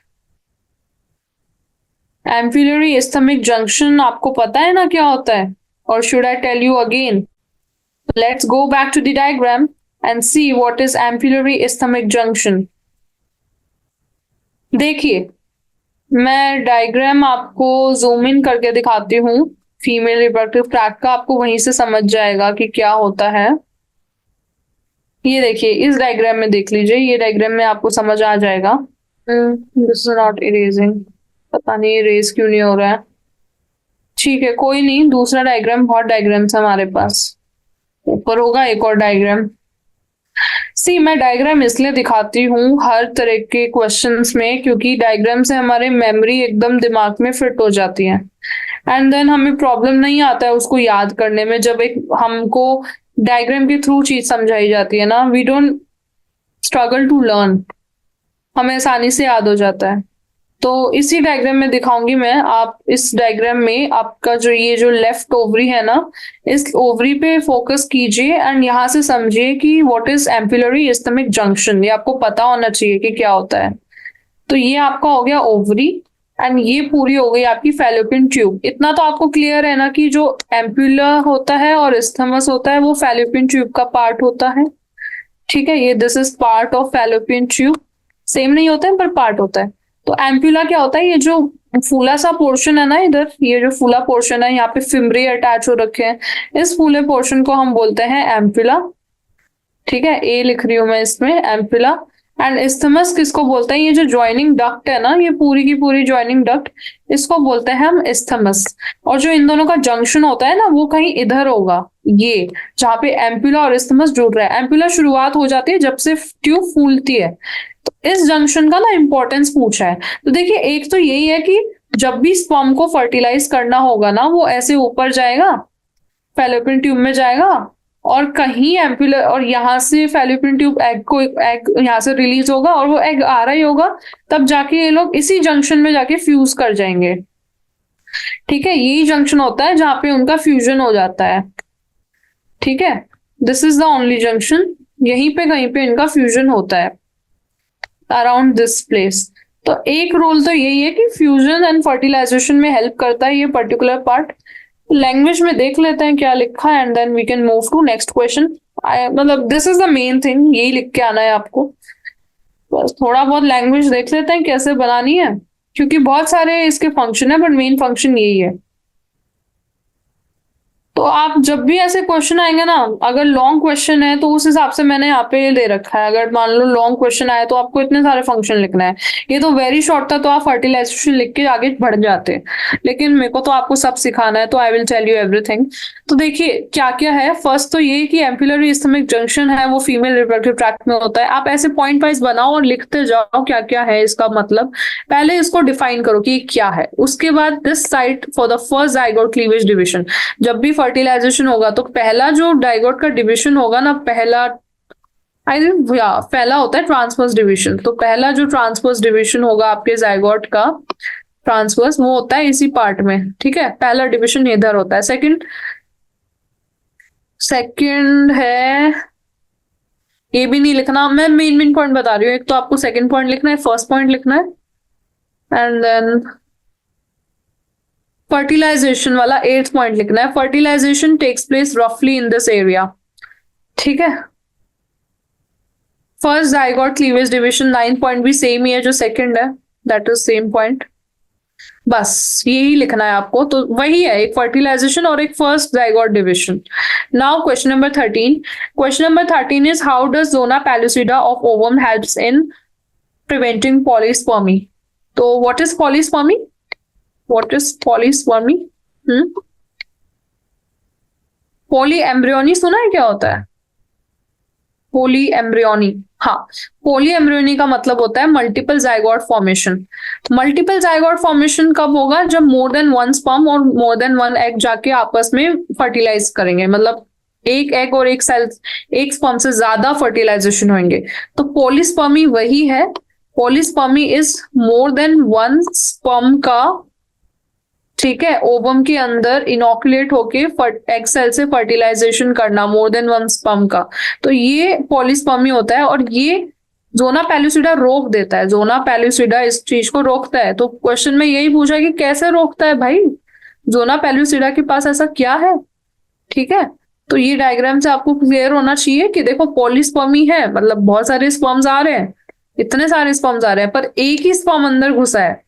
Ampullary isthmic junction आपको पता है ना क्या होता है, और should I tell you again? Let's go back to the diagram and see what is ampullary isthmic junction। देखिए, मैं डायग्राम आपको जूम इन करके दिखाती हूँ फीमेल रिप्रोडक्टिव ट्रैक्ट का, आपको वहीं से समझ जाएगा कि क्या होता है। ये देखिए, इस डायग्राम में देख लीजिए, ये डायग्राम में आपको समझ आ जाएगा। दिस इज नॉट इरेजिंग, पता नहीं इरेज क्यों नहीं हो रहा है। ठीक है, कोई नहीं, दूसरा डायग्राम, बहुत डायग्राम्स हमारे पास, ऊपर होगा एक और डायग्राम। सी, मैं डायग्राम इसलिए दिखाती हूँ हर तरह के क्वेश्चंस में, क्योंकि डायग्राम से हमारे मेमोरी एकदम दिमाग में फिट हो जाती है, एंड देन हमें प्रॉब्लम नहीं आता है उसको याद करने में। जब एक हमको डायग्राम के थ्रू चीज समझाई जाती है ना, we don't struggle to learn, हमें आसानी से याद हो जाता है। तो इसी डायग्राम में दिखाऊंगी मैं। आप इस डायग्राम में आपका जो ये जो लेफ्ट ओवरी है ना, इस ओवरी पे फोकस कीजिए एंड यहाँ से समझिए कि what is ampullary isthmic junction, ये आपको पता होना चाहिए कि क्या होता है। तो ये आपका हो गया ओवरी, एंड ये पूरी हो गई आपकी फैलोपियन ट्यूब। इतना तो आपको क्लियर है ना कि जो एम्पुला होता है और इस्थमस होता है वो फैलोपियन ट्यूब का पार्ट होता है। ठीक है, ये this is part of fallopian tube. Same नहीं होता है पर पार्ट होता है। तो एम्पुला क्या होता है? ये जो फूला सा पोर्शन है ना इधर, ये जो फूला पोर्शन है, यहाँ पे फिमरे अटैच हो रखे हैं, इस फूले पोर्शन को हम बोलते हैं एम्पुला। ठीक है, ए लिख रही हूं मैं इसमें, एम्पुला। एंड इस्थमस किसको बोलते हैं? ये जो ज्वाइनिंग डक्ट है ना, ये पूरी की पूरी ज्वाइनिंग डक्ट, इसको बोलते हैं हम इस्थमस। और जो इन दोनों का जंक्शन होता है ना, वो कहीं इधर होगा, ये जहाँ पे एम्पुला और इस्थमस जुड़ रहा है। एम्पुला शुरुआत हो जाती है जब से ट्यूब फूलती है। तो इस जंक्शन का ना इंपॉर्टेंस पूछा है। तो देखिए, एक तो यही है कि जब भी स्पर्म को फर्टिलाइज करना होगा ना, वो ऐसे ऊपर जाएगा, फैलोपियन ट्यूब में जाएगा, और कहीं एम्पुलर, और यहाँ से फैलोपियन ट्यूब एग यहाँ से रिलीज होगा, और वो एग आ रहा ही होगा, तब जाके ये लोग इसी जंक्शन में जाके फ्यूज कर जाएंगे। ठीक है, यही जंक्शन होता है जहां पे उनका फ्यूजन हो जाता है। ठीक है, this is the only junction, यहीं पे कहीं पे इनका फ्यूजन होता है, अराउंड दिस प्लेस। तो एक रोल तो यही है कि फ्यूजन एंड फर्टिलाइजेशन में हेल्प करता है ये पर्टिकुलर पार्ट। लैंग्वेज में देख लेते हैं क्या लिखा है, and then we can move to next question. मतलब this is the main thing, यही लिख के आना है आपको। बस थोड़ा बहुत लैंग्वेज देख लेते हैं कैसे बनानी है, क्योंकि बहुत सारे इसके फंक्शन है, बट मेन फंक्शन यही है। तो आप जब भी ऐसे क्वेश्चन आएंगे ना, अगर लॉन्ग क्वेश्चन है तो उस हिसाब से मैंने यहाँ पे दे रखा है। अगर मान लो लॉन्ग क्वेश्चन आया तो आपको इतने सारे फंक्शन लिखना है। ये तो वेरी शॉर्ट था, तो आप फर्टिलाइजेशन लिख के आगे बढ़ जाते, लेकिन मेरे को तो आपको सब सिखाना है, तो I will tell you everything. तो देखिए क्या क्या है। फर्स्ट तो ये कि एम्पुलरी isthmic जंक्शन है वो फीमेल रिप्रोडक्टिव ट्रैक्ट में होता है। आप ऐसे पॉइंट वाइज बनाओ और लिखते जाओ क्या क्या है इसका मतलब। पहले इसको डिफाइन करो कि क्या है, उसके बाद this site for the first zygote cleavage division. जब भी फर्टिलाइजेशन होगा तो पहला जो डाइगोट का डिविजन होगा ना, पहला आई थिंक पहला होता है ट्रांसवर्स डिविजन। तो पहला जो ट्रांसवर्स डिविजन होगा आपके जाइगोट का, ट्रांसवर्स, वो होता है इसी पार्ट में। ठीक है, पहला डिविजन इधर होता है। सेकंड है, ये भी नहीं लिखना, मैं मेन मेन पॉइंट बता रही हूँ। एक तो आपको सेकंड पॉइंट लिखना है, फर्स्ट पॉइंट लिखना है। एंड देन फर्टिलाइजेशन वाला 8th पॉइंट लिखना है, फर्टिलाइजेशन टेक्स प्लेस रफली इन दिस एरिया। ठीक है, first zygote cleavage division 9 point भी सेम ही है जो सेकंड है, दैट इज सेम पॉइंट। बस यही लिखना है आपको, तो वही है, एक फर्टिलाइजेशन और एक first zygote division. Now question number 13, question number 13 is how does zona pellucida of ovum helps in preventing polyspermy. तो what is polyspermy, what is polyspermy? Poly embryony सुना है क्या होता है? पोली एम्ब्रियोनी, हाँ, पोली एम्ब्रियोनी का मतलब होता है multiple zygote formation. Multiple zygote formation कब होगा? जब मोर देन वन स्पर्म और मोर देन वन एग जाके आपस में फर्टिलाइज करेंगे, मतलब एक एग और एक सेल, एक स्पर्म से ज्यादा फर्टिलाइजेशन होंगे, तो पोलीस्पर्मी वही है। Polyspermy is more than one sperm का, ठीक है, ओवम के अंदर इनोकुलेट होके एग सेल से फर्टिलाइजेशन करना, मोर देन वन स्पर्म का, तो ये पॉलीस्पर्मी होता है। और ये जोना पैलुसिडा रोक देता है, जोना पैलुसिडा इस चीज को रोकता है। तो क्वेश्चन में यही पूछा कि कैसे रोकता है भाई, जोना पैलुसिडा के पास ऐसा क्या है? ठीक है, तो ये डायग्राम से आपको क्लियर होना चाहिए कि देखो पॉलीस्पर्मी है, मतलब बहुत सारे स्पर्म्स आ रहे हैं, इतने सारे स्पर्म्स आ रहे हैं, पर एक ही स्पर्म अंदर घुसा है,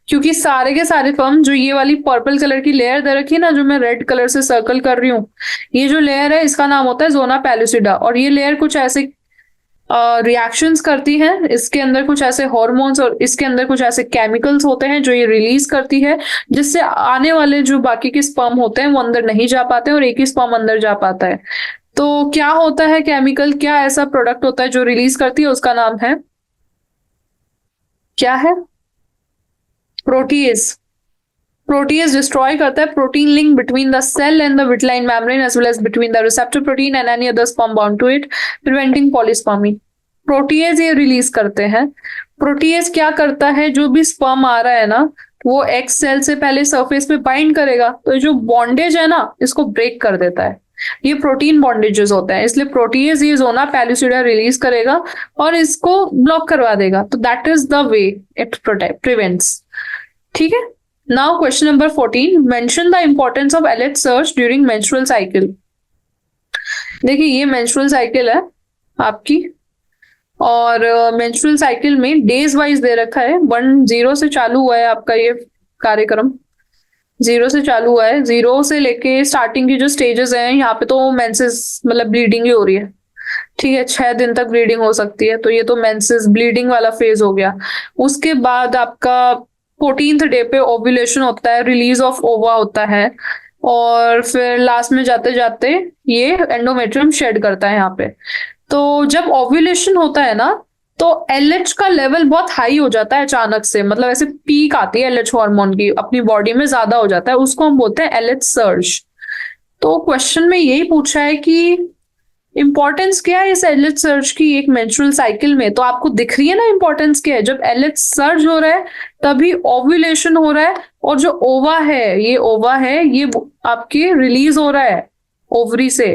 क्योंकि सारे के सारे स्पर्म, जो ये वाली पर्पल कलर की लेयर दे रखी है ना, जो मैं रेड कलर से सर्कल कर रही हूँ, ये जो लेयर है इसका नाम होता है जोना पैलुसिडा। और ये लेयर कुछ ऐसे रिएक्शंस करती है, इसके अंदर कुछ ऐसे हॉर्मोन्स और इसके अंदर कुछ ऐसे केमिकल्स होते हैं जो ये रिलीज करती है, जिससे आने वाले जो बाकी के स्पर्म होते हैं वो अंदर नहीं जा पाते और एक ही स्पर्म अंदर जा पाता है। तो क्या होता है केमिकल, क्या ऐसा प्रोडक्ट होता है जो रिलीज करती है, उसका नाम है, क्या है? प्रोटीज। प्रोटीज डिस्ट्रॉय करता है protein link between the cell and the vitelline membrane as well as between the receptor protein and any other sperm bound to it, preventing polyspermy. Protease ये रिलीज करते हैं। प्रोटीज क्या करता है, जो भी स्पर्म आ रहा है ना, वो एक्स सेल से पहले सरफेस पे बाइंड करेगा, तो जो बॉन्डेज है ना इसको ब्रेक कर देता है। ये प्रोटीन बॉन्डेजेस होते हैं, इसलिए प्रोटीज ये जोना पैलुसिडा रिलीज करेगा और इसको ब्लॉक करवा देगा। तो that is the way it prevents. ठीक है, now question number 14, mention the importance of LH search during menstrual cycle. देखिए ये मेंस्ट्रुअल साइकिल है आपकी, और मेंस्ट्रुअल साइकिल में डेज वाइज दे रखा है, 10 से चालू हुआ है आपका ये कार्यक्रम, 0 से चालू हुआ है। 0 से लेके स्टार्टिंग की जो स्टेजेस हैं, यहाँ पे तो मेंसेस मतलब ब्लीडिंग ही हो रही है, ठीक है, 6 दिन तक ब्लीडिंग हो सकती है, तो ये तो मेंसेस ब्लीडिंग वाला फेज हो गया। उसके बाद आपका 14th डे पे ओव्यूलेशन होता है, रिलीज ऑफ ओवा होता है, और फिर लास्ट में जाते जाते ये एंडोमेट्रियम शेड करता है यहाँ पे। तो जब ओव्यूलेशन होता है ना, तो एलएच का लेवल बहुत हाई हो जाता है अचानक से, मतलब ऐसे पीक आती है एलएच हार्मोन की, अपनी बॉडी में ज्यादा हो जाता है, उसको हम बोलते हैं एलएच सर्ज। तो क्वेश्चन में यही पूछा है कि इंपॉर्टेंस क्या है इस एलएच सर्ज की एक मेंस्ट्रुअल साइकिल में, तो आपको दिख रही है ना इंपॉर्टेंस क्या है। जब एलएच सर्ज हो रहा है तभी ओव्यूलेशन हो रहा है, और जो ओवा है, ये ओवा है, ये आपके रिलीज हो रहा है ओवरी से,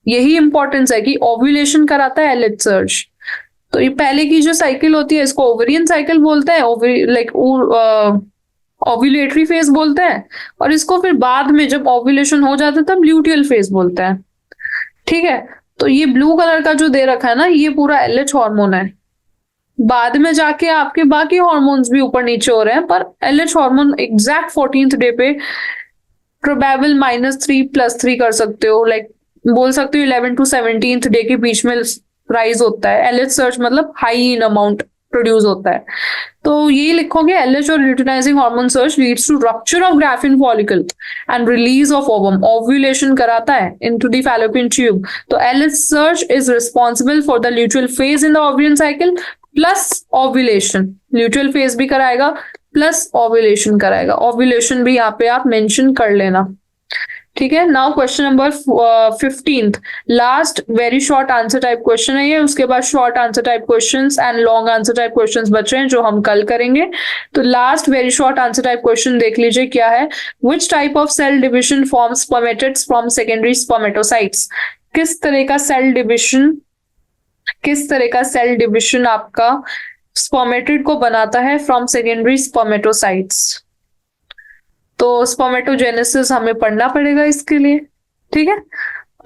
यही इंपॉर्टेंस है कि ओव्यूलेशन कराता है एलएच सर्ज। तो ये पहले की जो साइकिल होती है इसको ओवेरियन साइकिल बोलते हैं, ओव्यूलेटरी फेज बोलते हैं, और इसको फिर बाद में जब ओव्यूलेशन हो जाता है तब ल्यूटियल फेज बोलते हैं। ठीक है, तो ये ब्लू कलर का जो दे रखा है ना, ये पूरा एलएच हार्मोन है। बाद में जाके आपके बाकी हार्मोन्स भी ऊपर नीचे हो रहे हैं, पर LH hormone exact 14th day पे प्रोबेबल -3 +3 कर सकते हो, लाइक बोल सकते हो 11 to 17th डे के बीच में राइज होता है। एलएच सर्च मतलब हाई इन अमाउंट प्रोड्यूस होता है। तो ये लिखोगे, एलएच और luteinizing hormone surge leads to rupture of Graafian follicle and release of ovum, ovulation कराता है इनटू द फैलोपियन ट्यूब। तो LH surge is responsible for the luteal phase in the ovarian cycle plus ovulation, luteal phase भी कराएगा प्लस ओव्यूलेशन कराएगा। ओव्यूलेशन भी यहाँ पे आप मेंशन कर लेना। ठीक है, now question number 15th, last very short answer type question है ये, उसके बाद short answer type questions and long answer type questions बचे हैं जो हम कल करेंगे। तो last very short answer type question देख लीजिए क्या है, which type of cell division forms spermatids from secondary spermatocytes. किस तरह का सेल डिविजन आपका स्पर्मेटिड को बनाता है फ्रॉम सेकेंडरी स्पर्मेटोसाइट्स। तो स्पर्मेटोजेनेसिस हमें पढ़ना पड़ेगा इसके लिए, ठीक है।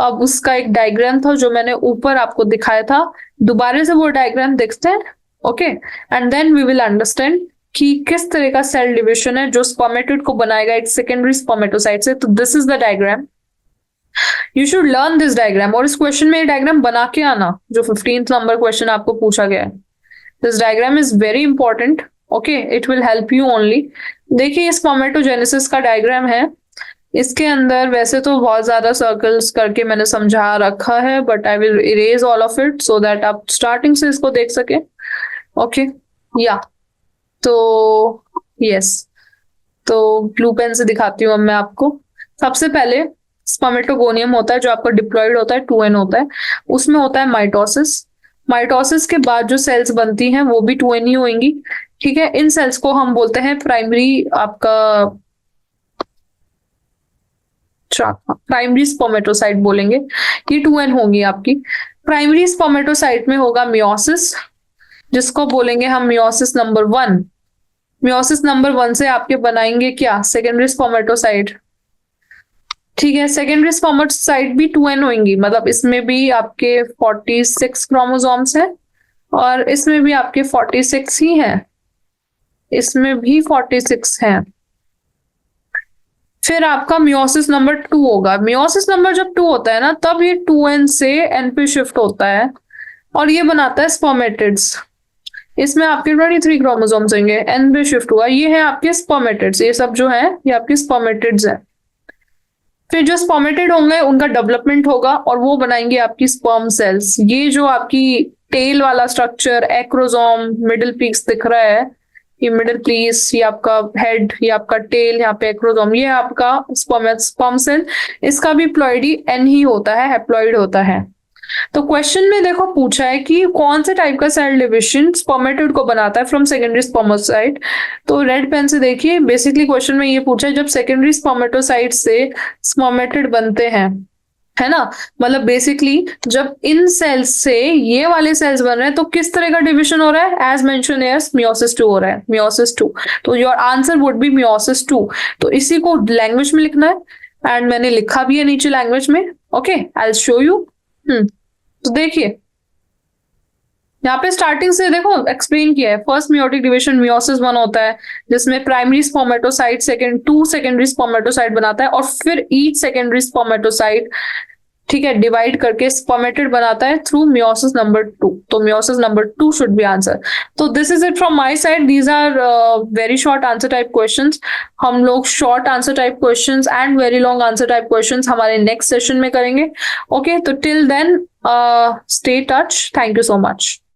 अब उसका एक डायग्राम था जो मैंने ऊपर आपको दिखाया था, दोबारा से वो डायग्राम देखते हैं, okay. And then we will understand कि किस तरह का सेल डिविजन है जो स्पर्मेटिड को बनाएगा एक सेकेंडरी स्पर्मेटोसाइट से। तो this is the diagram, you should learn this diagram, और इस क्वेश्चन में ये डायग्राम बना के आना जो 15th नंबर क्वेश्चन आपको पूछा गया है। This diagram is very important, okay, it will help you only. देखिए ये स्पर्मेटोजेनेसिस का डायग्राम है, इसके अंदर वैसे तो बहुत ज्यादा सर्कल्स करके मैंने समझा रखा है, but I will erase all of it so that आप स्टार्टिंग से इसको देख सके, ओके। या तो यस, तो ब्लू पेन से दिखाती हूँ अब मैं आपको। सबसे पहले स्पर्मेटोगोनियम होता है जो आपका डिप्लॉइड होता है, 2n होता है, उसमें होता है माइटोसिस। माइटोसिस के बाद जो सेल्स बनती हैं वो भी 2n ही होंगी, ठीक है। इन सेल्स को हम बोलते हैं प्राइमरी, आपका प्राइमरी स्पर्मेटोसाइट बोलेंगे, ये 2n होंगी आपकी। प्राइमरी स्पर्मेटोसाइट में होगा मियोसिस, जिसको बोलेंगे हम मियोसिस नंबर 1। मियोसिस नंबर 1 से आपके बनाएंगे क्या, सेकेंडरी स्पर्मेटोसाइट, ठीक है। सेकेंडरी स्पर्मेटोसाइट भी 2n होंगी, मतलब इसमें भी आपके 46 क्रोमोसोम्स हैं और इसमें भी आपके 46 ही हैं, इसमें भी 46 हैं। फिर आपका मियोसिस नंबर 2 होगा। मियोसिस नंबर जब 2 होता है ना, तब ये 2n से n पे शिफ्ट होता है और ये बनाता है स्पर्मेटिड्स। इसमें आपके 23 क्रोमोसोम्स होंगे, n पे शिफ्ट हुआ, ये है आपके स्पर्मेटिड्स। ये सब जो है ये आपके स्पर्मेटिड्स है। फिर जो स्पर्मेटिड होंगे उनका डेवलपमेंट होगा और वो बनाएंगे आपकी स्पर्म सेल्स। ये जो आपकी टेल वाला स्ट्रक्चर, एक्रोसोम, मिडिल पीस दिख रहा है, ये मिडिल पीस, ये आपका हेड, ये आपका टेल, यहाँ पे एक्रोसोम, ये आपका स्पर्म सेल। इसका भी प्लॉइडी एन ही होता है, हैप्लॉइड होता है। तो क्वेश्चन में देखो पूछा है कि कौन से टाइप का सेल डिविजन स्पर्मेटिड को बनाता है फ्रॉम सेकेंडरी स्पर्मेटोसाइट। तो रेड पेन से देखिए, बेसिकली क्वेश्चन में ये पूछा है जब सेकेंडरी स्पर्मेटोसाइट से स्पर्मेटिड बनते हैं, है ना, मतलब बेसिकली जब इन सेल्स से ये वाले सेल्स बन रहे हैं तो किस तरह का डिविजन हो रहा है, एज मेंशन यस मियोसिस 2 हो रहा है, मियोसिस 2। तो your answer would B meiosis 2। तो इसी को लैंग्वेज में लिखना है एंड मैंने लिखा भी है नीचे लैंग्वेज में, okay, I will show you. तो देखिए यहाँ पे स्टार्टिंग से देखो एक्सप्लेन किया है। फर्स्ट मियोटिक डिवीजन मियोसिस 1 होता है जिसमें primary spermatocyte to secondary spermatocyte बनाता है और फिर ईच सेकेंडरी स्पर्मेटोसाइट, ठीक है, डिवाइड करके स्पर्मेटिड बनाता है थ्रू मियोसिस नंबर 2। तो meiosis number 2 should be answer. तो this is it from my side, these are very short answer type questions. हम लोग short answer type questions and very long answer type questions हमारे नेक्स्ट सेशन में करेंगे, ओके। तो till then stay touch, thank you so much.